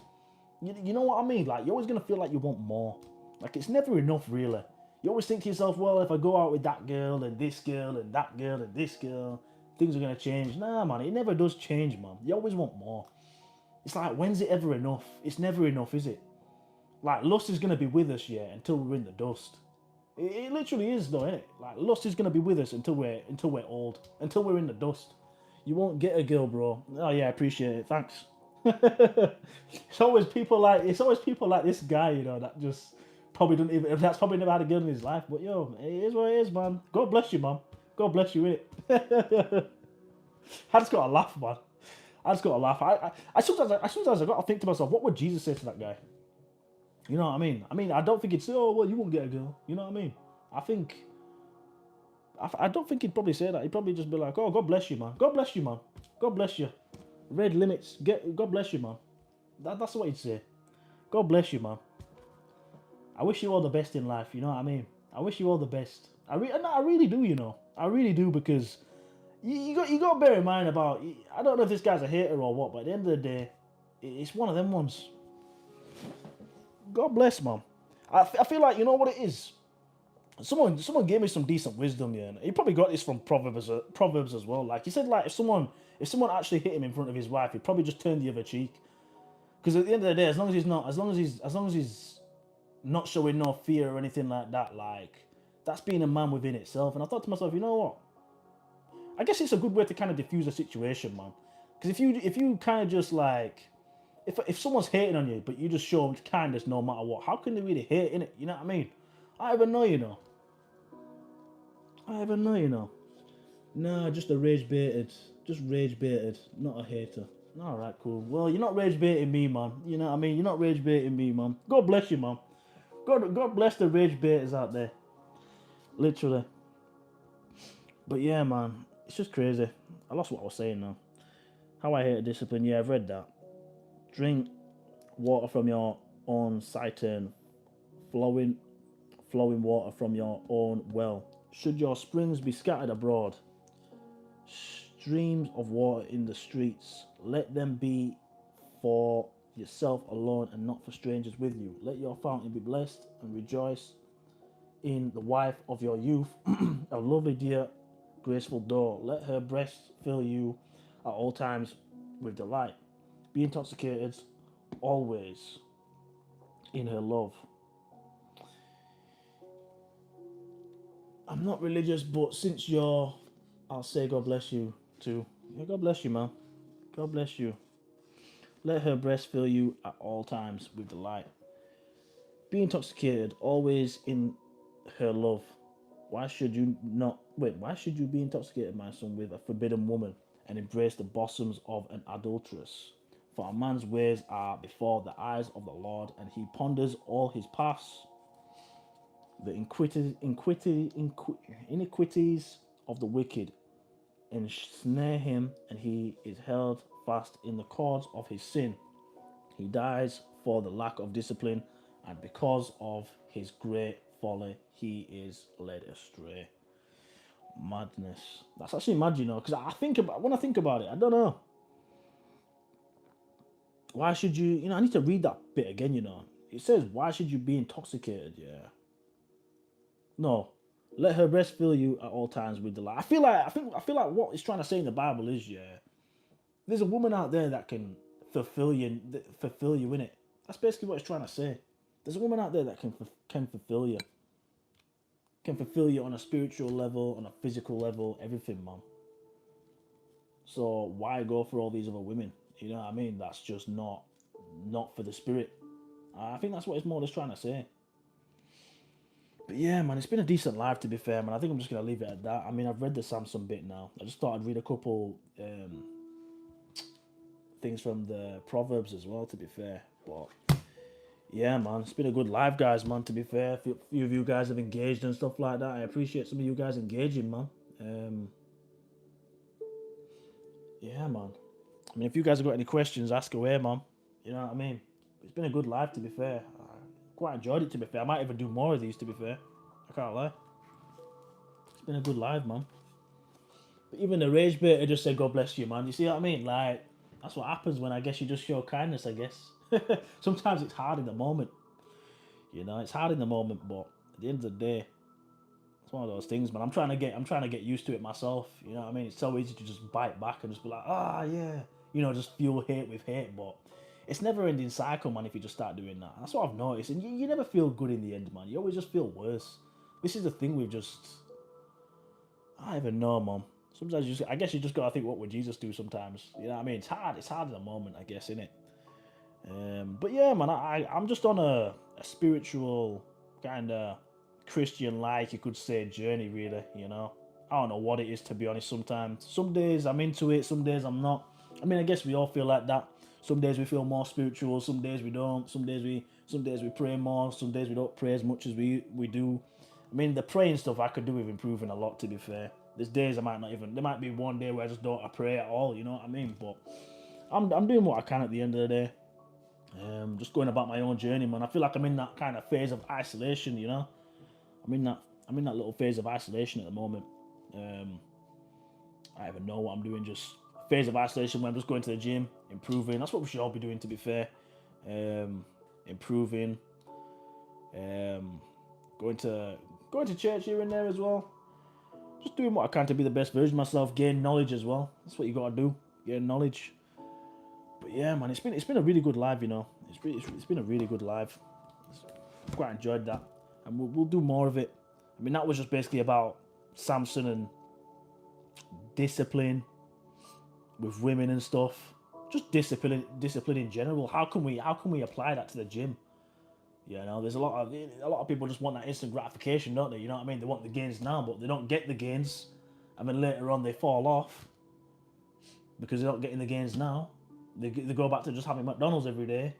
You know what I mean? Like you're always gonna feel like you want more. Like it's never enough, really. You always think to yourself, well, if I go out with that girl and this girl and that girl and this girl, things are gonna change. Nah, man, it never does change, man. You always want more. It's like, when's it ever enough? It's never enough, is it? Like lust is gonna be with us, yeah, until we're in the dust. It literally is, though, isn't it? Like lust is gonna be with us until we're old, until we're in the dust. You won't get a girl, bro. Oh yeah, I appreciate it. Thanks. It's always people like this guy, that just probably don't even. That's probably never had a girl in his life. But yo, it is what it is, man. God bless you, man. God bless you, innit? I just gotta laugh, man. I just gotta laugh. I sometimes I gotta think to myself, what would Jesus say to that guy? You know what I mean? I don't think he'd say, "Oh well, you won't get a girl." You know what I mean? I think I don't think he'd probably say that. He'd probably just be like, "Oh, God bless you, man. God bless you, man. God bless you. Red limits. God bless you, man." That's what he'd say. God bless you, man. I wish you all the best in life. You know what I mean? I wish you all the best. I really do. I really do because you got to bear in mind about. I don't know if this guy's a hater or what, but at the end of the day, it's one of them ones. God bless, man. I feel like you know what it is. Someone gave me some decent wisdom, yeah. And he probably got this from Proverbs as well. Like he said, like if someone actually hit him in front of his wife, he'd probably just turn the other cheek. Because at the end of the day, as long as he's not showing no fear or anything like that, like that's being a man within itself. And I thought to myself, you know what? I guess it's a good way to kind of diffuse a situation, man. Because if you kind of just like if someone's hating on you, but you just show them kindness no matter what, how can they really hate in it? You know what I mean? I even know, I even know, Nah, just a rage baited, not a hater. All right, cool. Well, you're not rage baiting me, man. You know what I mean? You're not rage baiting me, man. God bless you, man. God bless the rage baiters out there, literally. But yeah, man, it's just crazy. I lost what I was saying now. How I hate a discipline. Yeah, I've read that. Drink water from your own cistern, flowing, flowing water from your own well. Should your springs be scattered abroad, streams of water in the streets, let them be for yourself alone and not for strangers with you. Let your fountain be blessed and rejoice in the wife of your youth, a lovely, dear, graceful door. Let her breast fill you at all times with delight. Be intoxicated always in her love. I'm not religious, but since I'll say God bless you too. Yeah, God bless you, man. God bless you. Let her breast fill you at all times with delight. Be intoxicated always in her love. Why should you be intoxicated, my son, with a forbidden woman and embrace the bosoms of an adulteress? For a man's ways are before the eyes of the Lord, and he ponders all his paths. The iniquities of the wicked ensnare him, and he is held fast in the cords of his sin. He dies for the lack of discipline, and because of his great folly, he is led astray. Madness. That's actually mad, because when I think about it, I don't know. Why should you, I need to read that bit again. It says, why should you be intoxicated? Yeah. No. Let her breast fill you at all times with delight. I feel like what it's trying to say in the Bible is, yeah, there's a woman out there that can fulfill you in it. That's basically what it's trying to say. There's a woman out there that can fulfill you on a spiritual level, on a physical level, everything, man. So why go for all these other women? You know what I mean? That's just not for the spirit. I think that's what it's more just trying to say. But yeah, man, it's been a decent life to be fair, man. I think I'm just gonna leave it at that. I mean, I've read the Samson bit now. I just thought I'd read a couple things from the Proverbs as well, to be fair. But yeah, man, it's been a good live, guys, man. To be fair, a few of you guys have engaged and stuff like that. I appreciate some of you guys engaging, man. Um, yeah, man. I mean, if you guys have got any questions, ask away, man. You know what I mean? It's been a good live, to be fair. I quite enjoyed it, to be fair. I might even do more of these, to be fair. I can't lie. It's been a good live, man. But even the rage bit, I just said, God bless you, man. You see what I mean? Like, that's what happens when I guess you just show kindness, I guess. Sometimes it's hard in the moment. You know, it's hard in the moment, but at the end of the day, it's one of those things, man. I'm trying to get used to it myself. You know what I mean? It's so easy to just bite back and just be like, ah, yeah. You know, just fuel hate with hate, but it's never ending cycle, man, if you just start doing that. That's what I've noticed. And you never feel good in the end, man. You always just feel worse. This is the thing with just, I don't even know, man. Sometimes I guess you just gotta think, what would Jesus do sometimes? You know what I mean? It's hard. It's hard in the moment, I guess, innit? But yeah, man, I'm just on a spiritual kind of Christian, like you could say, journey, really. You know, I don't know what it is, to be honest. Sometimes, some days I'm into it, some days I'm not. I mean, I guess we all feel like that. Some days we feel more spiritual, some days we don't. Some days we pray more, some days we don't pray as much as we do. I mean, the praying stuff I could do with improving a lot, to be fair. There's days I might not even. There might be one day where I just don't pray at all. You know what I mean? But I'm doing what I can at the end of the day. Just going about my own journey, man. I feel like I'm in that kind of phase of isolation, you know. I'm in that I'm in that little phase of isolation at the moment. Um, I don't even know what I'm doing. Just phase of isolation where I'm just going to the gym, improving. That's what we should all be doing, to be fair. Improving. Um, going to going to church here and there as well. Just doing what I can to be the best version of myself. Gain knowledge as well. That's what you gotta do. Gain knowledge. But yeah, man, it's been a really good live, you know. It's been a really good live. I've quite enjoyed that, and we'll do more of it. I mean, that was just basically about Samson and discipline with women and stuff. Just discipline in general. How can we apply that to the gym? You know, there's a lot of people just want that instant gratification, don't they? You know what I mean? They want the gains now, but they don't get the gains, and then later on they fall off because they're not getting the gains now. They go back to just having McDonald's every day,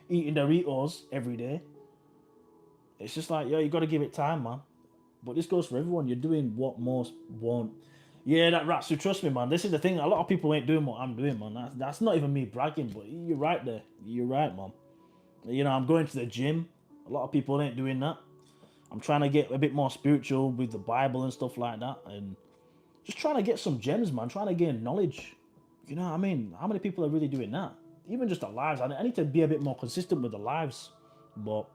eating Doritos every day. It's just like, yo, you got to give it time, man. But this goes for everyone. You're doing what most won't. Yeah, that rats. So trust me, man. This is the thing. A lot of people ain't doing what I'm doing, man. That's not even me bragging, but you're right there. You're right, man. You know, I'm going to the gym. A lot of people ain't doing that. I'm trying to get a bit more spiritual with the Bible and stuff like that, and just trying to get some gems, man. Trying to gain knowledge. You know what I mean? How many people are really doing that? Even just the lives. I need to be a bit more consistent with the lives. But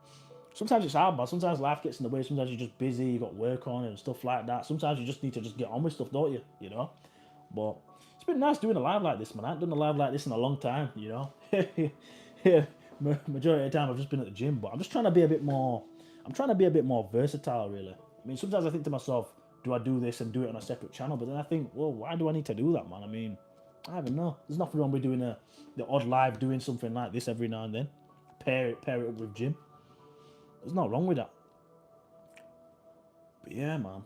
sometimes it's hard, man. Sometimes life gets in the way. Sometimes you're just busy. You got work on and stuff like that. Sometimes you just need to just get on with stuff, don't you? You know. But it's been nice doing a live like this, man. I haven't done a live like this in a long time. You know. Yeah. Majority of the time I've just been at the gym, but I'm just trying to be a bit more. I'm trying to be a bit more versatile, really. I mean, sometimes I think to myself, do I do this and do it on a separate channel? But then I think, well, why do I need to do that, man? I mean, I don't even know. There's nothing wrong with doing the odd live, doing something like this every now and then. Pair it up with gym. There's no wrong with that. But yeah, man,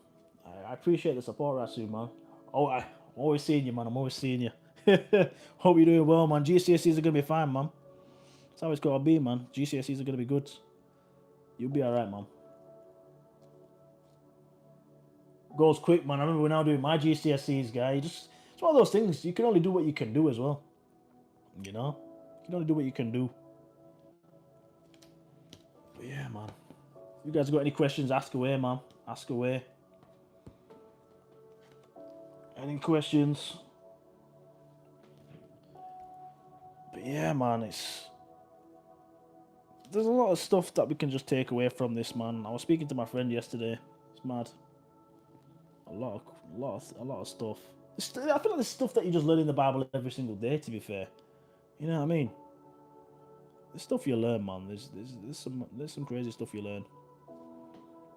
I appreciate the support, Rasu, man. I'm always seeing you, man. I'm always seeing you. Hope you're doing well, man. GCSEs are gonna be fine, man. That's how it's gotta be, man. GCSEs are gonna be good. You'll be alright, man. Goes quick, man. I remember when I was doing my GCSEs, guy. It's one of those things. You can only do what you can do as well. You know, you can only do what you can do. But yeah, man. If you guys got any questions, ask away, man. Ask away. Any questions? But yeah, man, there's a lot of stuff that we can just take away from this, man. I was speaking to my friend yesterday. It's mad. A lot of stuff. I feel like there's stuff that you just learn in the Bible every single day. To be fair, you know what I mean. There's stuff you learn, man. There's some crazy stuff you learn.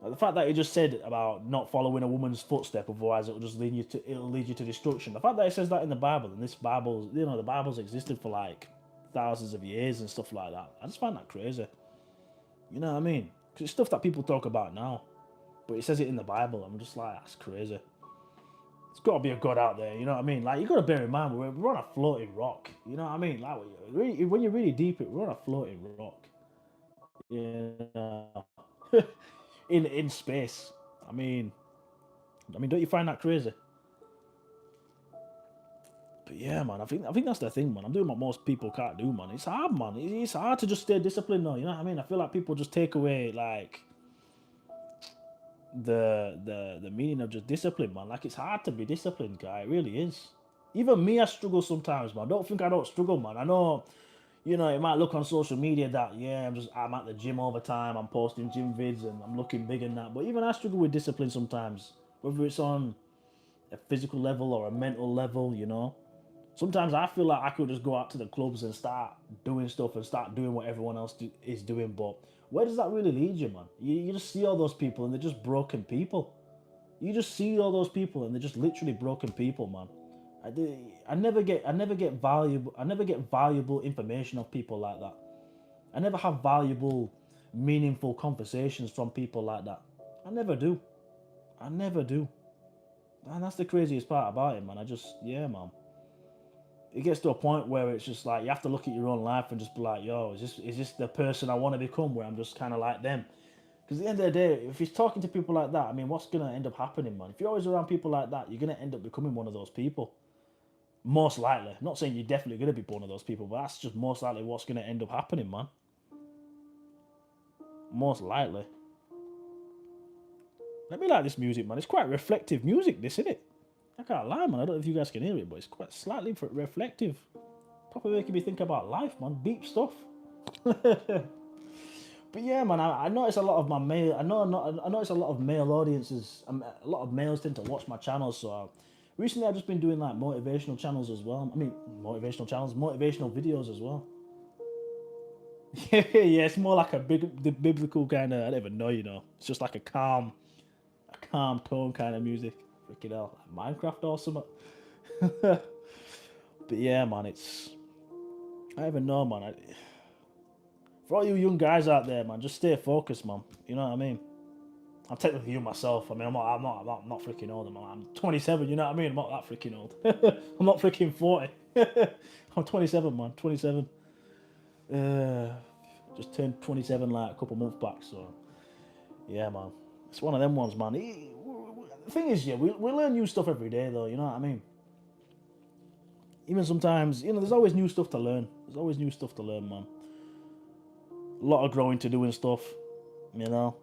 Like the fact that he just said about not following a woman's footstep, otherwise it'll lead you to destruction. The fact that it says that in the Bible, and this Bible, you know, the Bible's existed for like thousands of years and stuff like that. I just find that crazy. You know what I mean? 'Cause it's stuff that people talk about now, but it says it in the Bible. I'm just like, that's crazy. It's got to be a God out there, you know what I mean? Like, you got to bear in mind, we're on a floating rock, you know what I mean? Like, when you're really deep, we're on a floating rock, you know, in space. Don't you find that crazy? But yeah, man, I think that's the thing, man. I'm doing what most people can't do, man. It's hard, man. It's hard to just stay disciplined, though. You know what I mean? I feel like people just take away like the meaning of just discipline, man. Like, it's hard to be disciplined, guy. It really is. Even me, I struggle sometimes, man. Don't think I don't struggle, man. I know, it might look on social media that yeah, I'm at the gym all the time. I'm posting gym vids and I'm looking big and that. But even I struggle with discipline sometimes, whether it's on a physical level or a mental level, Sometimes I feel like I could just go out to the clubs and start doing stuff and start doing what everyone else is doing. But where does that really lead you, man? You just see all those people and they're just broken people. You just see all those people and they're just literally broken people, man. I never get valuable information of people like that. I never have valuable, meaningful conversations from people like that. I never do. I never do. And that's the craziest part about it, man. Yeah, man. It gets to a point where it's just like you have to look at your own life and just be like, yo, is this the person I want to become? Where I'm just kind of like them. Because at the end of the day, if you're talking to people like that, I mean, what's gonna end up happening, man? If you're always around people like that, you're gonna end up becoming one of those people. Most likely. I'm not saying you're definitely gonna be one of those people, but that's just most likely what's gonna end up happening, man. Most likely. Let me like this music, man. It's quite reflective music, this, isn't it? I can't lie, man. I don't know if you guys can hear it, but it's quite slightly reflective. Proper making me think about life, man. Deep stuff. But yeah, man, I notice a lot of my male. I notice a lot of male audiences. A lot of males tend to watch my channels. So recently, I've just been doing like motivational channels as well. I mean, motivational channels, motivational videos as well. Yeah, it's more like the biblical kind of. I don't even know, It's just like a calm tone kind of music. Freaking hell, like Minecraft or something. But yeah, man, I don't even know, man. For all you young guys out there, man, just stay focused, man. You know what I mean? I'm technically young myself. I mean, I'm not freaking old. I'm 27. You know what I mean? I'm not that freaking old. I'm not freaking 40. I'm 27, man. 27. Just turned 27 like a couple months back. So yeah, man, it's one of them ones, man. The thing is, yeah, we learn new stuff every day, though. You know what I mean? Even sometimes, there's always new stuff to learn. There's always new stuff to learn, man. A lot of growing to do and stuff, you know.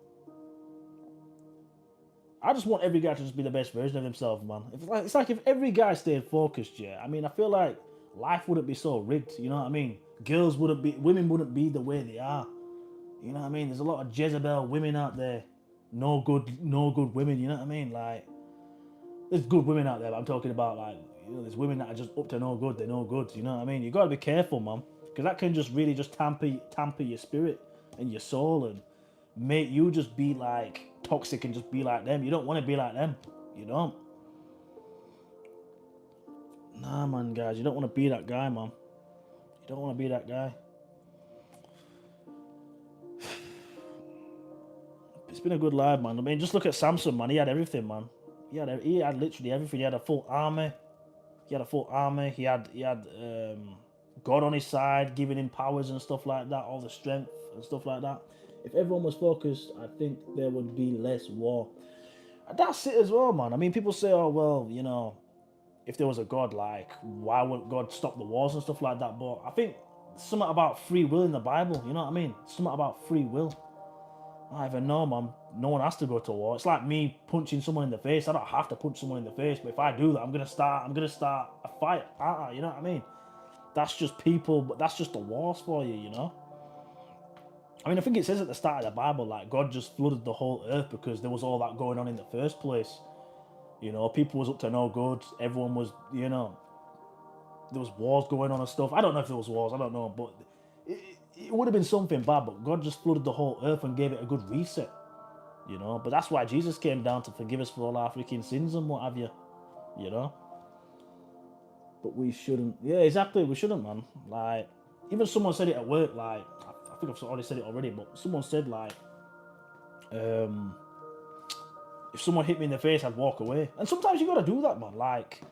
I just want every guy to just be the best version of himself, man. It's like if every guy stayed focused, yeah. I mean, I feel like life wouldn't be so rigged. You know what I mean? Women wouldn't be the way they are. You know what I mean? There's a lot of Jezebel women out there. No good women. You know what I mean? Like, there's good women out there, but I'm talking about like, there's women that are just up to no good. They're no good. You know what I mean? You gotta be careful, man, because that can just really just tamper your spirit and your soul and make you just be like toxic and just be like them. You don't want to be like them. You don't. Nah, man, guys, you don't want to be that guy, man. You don't want to be that guy. It's been a good life, man. I mean, just look at Samson, man. He had everything, man. He had literally everything. He had a full army. He had God on his side, giving him powers and stuff like that, all the strength and stuff like that. If everyone was focused, I think there would be less war. And that's it as well, man. I mean, people say, oh, well, if there was a God, like, why wouldn't God stop the wars and stuff like that? But I think something about free will in the Bible, you know what I mean? Something about free will. I don't even know, man. No one has to go to war. It's like me punching someone in the face. I don't have to punch someone in the face, but if I do that, I'm gonna start a fight, aren't I? You know what I mean? That's just people, but that's just the wars for you, you know? I mean, I think it says at the start of the Bible, like, God just flooded the whole earth because there was all that going on in the first place. People was up to no good. Everyone was, there was wars going on and stuff. I don't know if there was wars, I don't know, but it would have been something bad, but God just flooded the whole earth and gave it a good reset, But that's why Jesus came down to forgive us for all our freaking sins and what have you, you know? But we shouldn't. Yeah, exactly, we shouldn't, man. Like, even someone said it at work, like, I think I've already said it already, but someone said, like, Um, if someone hit me in the face, I'd walk away. And sometimes you gotta do that, man. Like,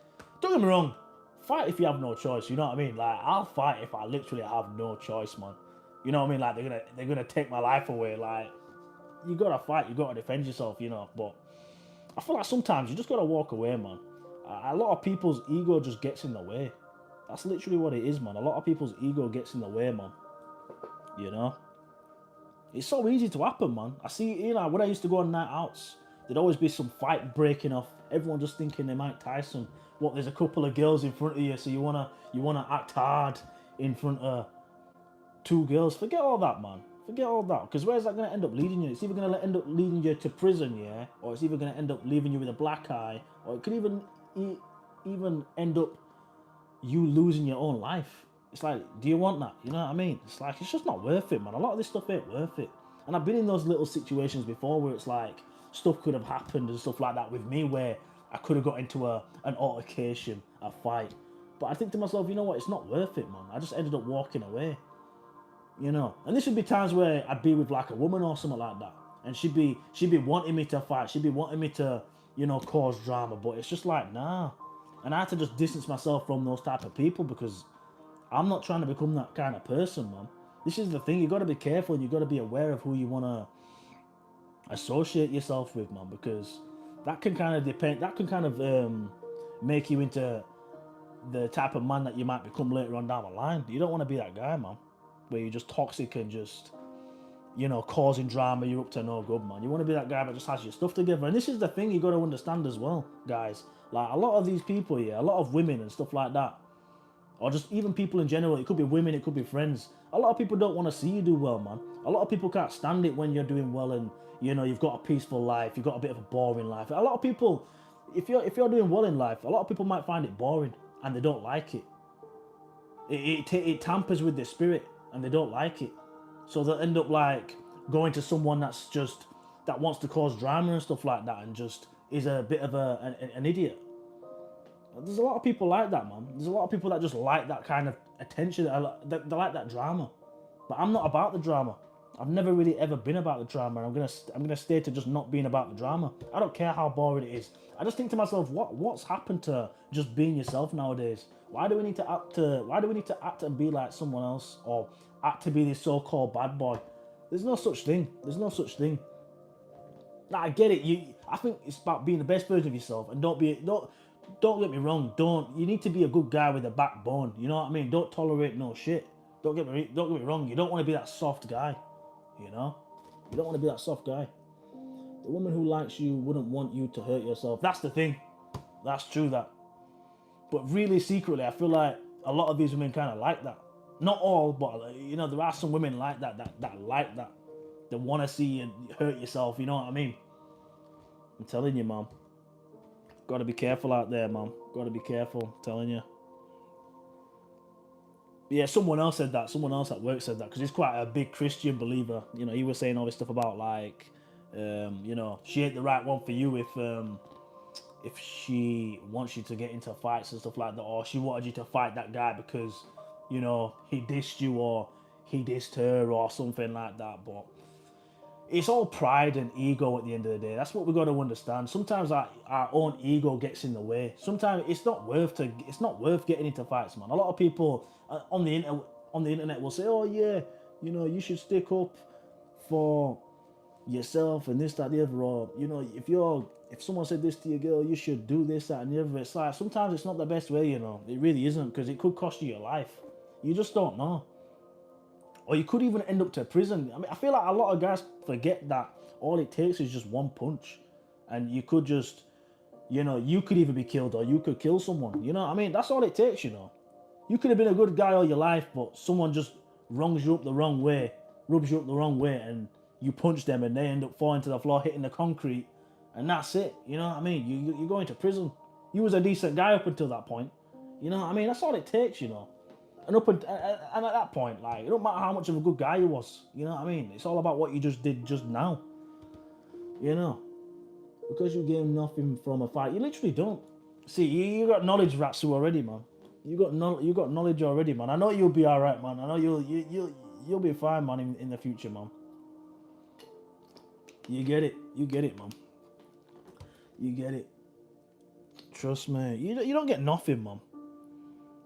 don't get me wrong, fight if you have no choice. You know what I mean? Like, I'll fight if I literally have no choice, man. You know what I mean? Like, they're gonna take my life away. Like, you gotta fight. You gotta defend yourself. You know. But I feel like sometimes you just gotta walk away, man. A lot of people's ego just gets in the way. That's literally what it is, man. A lot of people's ego gets in the way, man. You know? It's so easy to happen, man. I see, you know, when I used to go on night outs, there'd always be some fight breaking off. Everyone just thinking they're Mike Tyson. What? There's a couple of girls in front of you, so you wanna act hard in front of two girls. Forget all that, man. Forget all that. Because where's that gonna end up leading you? It's either gonna end up leading you to prison, yeah, or it's either gonna end up leaving you with a black eye, or it could even end up you losing your own life. It's like, do you want that? You know what I mean? It's like, it's just not worth it, man. A lot of this stuff ain't worth it. And I've been in those little situations before where it's like stuff could have happened and stuff like that with me where I could have got into an altercation, a fight. But I think to myself, you know what? It's not worth it, man. I just ended up walking away. You know, and this would be times where I'd be with like a woman or something like that, and she'd be wanting me to fight. She'd be wanting me to, you know, cause drama. But it's just like, nah. And I had to just distance myself from those type of people because I'm not trying to become that kind of person, man. This is the thing. You got to be careful and you got to be aware of who you want to associate yourself with, man, because that can kind of depend. That can kind of make you into the type of man that you might become later on down the line. You don't want to be that guy, man, where you're just toxic and just, you know, causing drama. You're up to no good, man. You want to be that guy that just has your stuff together. And this is the thing you got to understand as well, guys. Like, a lot of these people, yeah, a lot of women and stuff like that, or just even people in general, it could be women, it could be friends. A lot of people don't want to see you do well, man. A lot of people can't stand it when you're doing well and, you know, you've got a peaceful life, you've got a bit of a boring life. A lot of people, if you're doing well in life, a lot of people might find it boring and they don't like it. It tampers with their spirit and they don't like it. So they'll end up like going to someone that wants to cause drama and stuff like that and just is a bit of an idiot. There's a lot of people like that, man. There's a lot of people that just like that kind of attention. They like that drama. But I'm not about the drama. I've never really ever been about the drama, and I'm gonna stay to just not being about the drama. I don't care how boring it is. I just think to myself, what's happened to just being yourself nowadays? Why do we need to act and be like someone else, or act to be this so-called bad boy? There's no such thing. There's no such thing. Now, I get it. I think it's about being the best version of yourself, and don't get me wrong. You need to be a good guy with a backbone. You know what I mean? Don't tolerate no shit. Don't get me wrong. You don't want to be that soft guy. You know, you don't want to be that soft guy. The woman who likes you wouldn't want you to hurt yourself. That's the thing. That's true. That. But really, secretly, I feel like a lot of these women kind of like that. Not all, but you know, there are some women like that like that. They want to see you hurt yourself. You know what I mean? I'm telling you, man. Got to be careful out there, man. Got to be careful. I'm telling you. Yeah, someone else said that. Someone else at work said that because he's quite a big Christian believer. You know, he was saying all this stuff about like, you know, she ain't the right one for you if she wants you to get into fights and stuff like that, or she wanted you to fight that guy because, you know, he dissed you or he dissed her or something like that. But it's all pride and ego at the end of the day. That's what we got to understand. Sometimes our own ego gets in the way. Sometimes it's not worth getting into fights, man. A lot of people on the internet will say, "Oh yeah, you know, you should stick up for yourself and this, that, the other." Or, you know, if someone said this to your girl, you should do this, that, and the other. It's like sometimes it's not the best way, you know. It really isn't, because it could cost you your life. You just don't know. Or you could even end up to prison. I mean, I feel like a lot of guys forget that all it takes is just one punch. And you could just, you know, you could either be killed or you could kill someone. You know what I mean? That's all it takes, you know. You could have been a good guy all your life, but someone just rubs you up the wrong way, and you punch them and they end up falling to the floor, hitting the concrete, and that's it. You know what I mean? You're going to prison. You was a decent guy up until that point. You know what I mean? That's all it takes, you know. And and at that point, like, it don't matter how much of a good guy you was. You know what I mean? It's all about what you just did just now. You know? Because you gain nothing from a fight, you literally don't. See, you got knowledge, Ratsu, already, man. You got knowledge already, man. I know you'll be all right, man. I know you'll be fine, man, in the future, man. You get it. You get it, man. You get it. Trust me. You don't get nothing, man.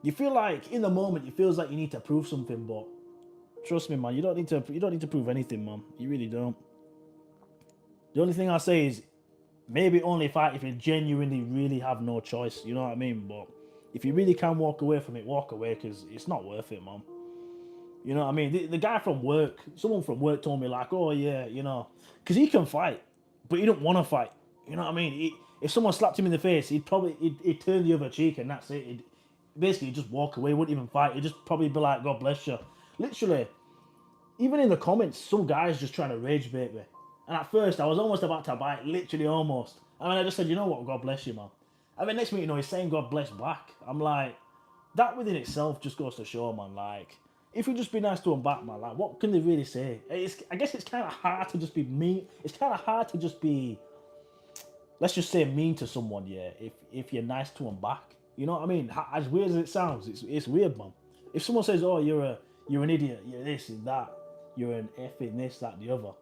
You feel like in the moment, it feels like you need to prove something, but trust me, man. You don't need to prove anything, man. You really don't. The only thing I say is maybe only fight if you genuinely really have no choice. You know what I mean? But if you really can walk away from it, walk away, because it's not worth it, man. You know what I mean? The guy from work, someone from work told me like, oh yeah, you know, because he can fight, but he don't want to fight. You know what I mean? If someone slapped him in the face, he'd turn the other cheek and that's it. He'd basically just walk away, wouldn't even fight. He'd just probably be like, God bless you. Literally, even in the comments, some guys just trying to rage bait me. And at first, I was almost about to bite, literally almost. I mean, I just said, you know what, God bless you, man. And then next minute, you know, he's saying God bless back. I'm like, that within itself just goes to show, man, like, if you just be nice to him back, man, like, what can they really say? I guess it's kind of hard to just be mean. It's kind of hard to just be, let's just say, mean to someone, yeah, if you're nice to him back. You know what I mean? As weird as it sounds, it's weird, man. If someone says, oh, you're an idiot, you're this and that, you're an effing this, that, the other.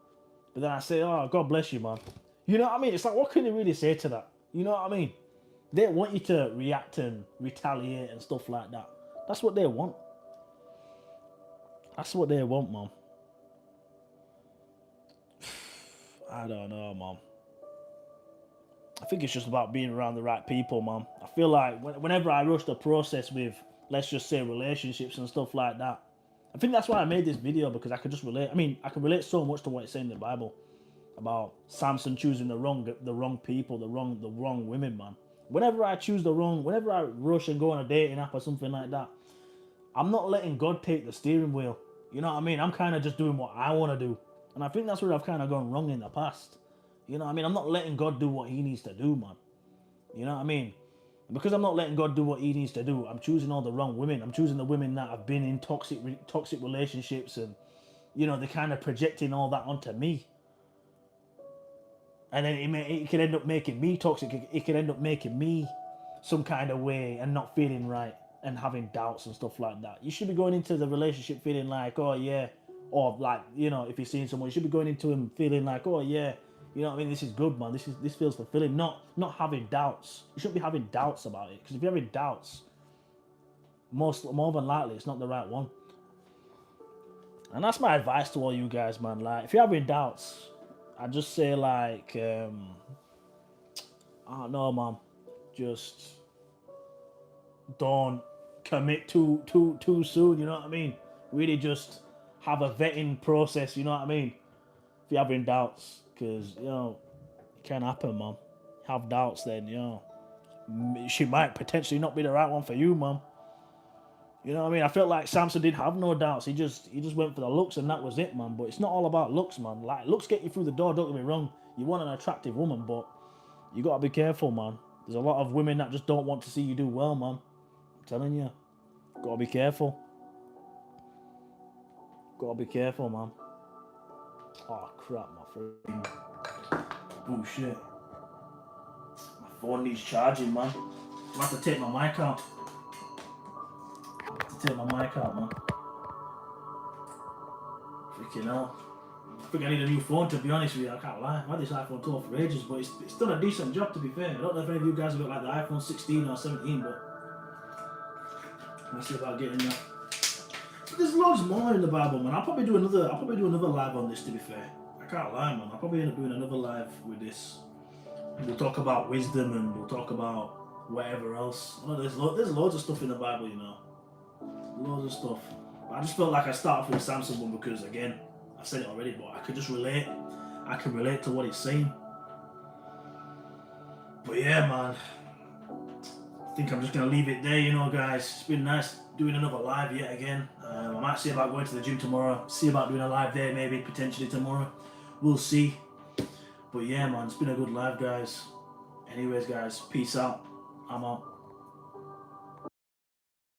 But then I say, oh, God bless you, man. You know what I mean? It's like, what can they really say to that? You know what I mean? They want you to react and retaliate and stuff like that. That's what they want. That's what they want, man. I don't know, man. I think it's just about being around the right people, man. I feel like whenever I rush the process with, let's just say, relationships and stuff like that, I think that's why I made this video, because I could just relate. I mean, I can relate so much to what it's saying in the Bible about Samson choosing the wrong people, the wrong women, man. Whenever I rush and go on a dating app or something like that, I'm not letting God take the steering wheel. You know what I mean? I'm kind of just doing what I want to do. And I think that's where I've kind of gone wrong in the past. You know what I mean? I'm not letting God do what he needs to do, man. You know what I mean? And because I'm not letting God do what he needs to do, I'm choosing all the wrong women. I'm choosing the women that have been in toxic relationships, and, you know, they're kind of projecting all that onto me. And then it could end up making me toxic. It could end up making me some kind of way and not feeling right and having doubts and stuff like that. You should be going into the relationship feeling like, oh yeah, or like, you know, if you're seeing someone, you should be going into him feeling like, oh yeah, you know what I mean, this is good, man. This feels fulfilling. Not having doubts. You shouldn't be having doubts about it, because if you're having doubts, more than likely it's not the right one. And that's my advice to all you guys, man. Like, if you're having doubts, I just say like, I don't know, man. Just don't commit too soon. You know what I mean? Really, just have a vetting process. You know what I mean? If you're having doubts, because, you know, it can happen, man. Have doubts, then, you know, she might potentially not be the right one for you, man. You know what I mean? I felt like Samson didn't have no doubts. He just went for the looks and that was it, man. But it's not all about looks, man. Like, looks get you through the door, don't get me wrong. You want an attractive woman, but you got to be careful, man. There's a lot of women that just don't want to see you do well, man. I'm telling you. Got to be careful. Got to be careful, man. Oh, crap, my freaking... Oh, shit. My phone needs charging, man. I have to take my mic out. Take my mic out, man. Freaking hell. I think I need a new phone, to be honest with you. I can't lie. I've had this iPhone 12 for ages, but it's done a decent job, to be fair. I don't know if any of you guys have got like the iPhone 16 or 17, but let's see about getting that. But there's loads more in the Bible, man. I'll probably do another live on this, to be fair. I can't lie, man. I'll probably end up doing another live with this. We'll talk about wisdom and we'll talk about whatever else. I know there's loads of stuff in the Bible, you know. Loads of stuff. But I just felt like I started off with the Samson one because, again, I've said it already, but I could just relate. I can relate to what it's saying. But yeah, man. I think I'm just going to leave it there, you know, guys. It's been nice doing another live yet again. I might see about going to the gym tomorrow. See about doing a live there, maybe, potentially tomorrow. We'll see. But yeah, man, it's been a good live, guys. Anyways, guys, peace out. I'm out.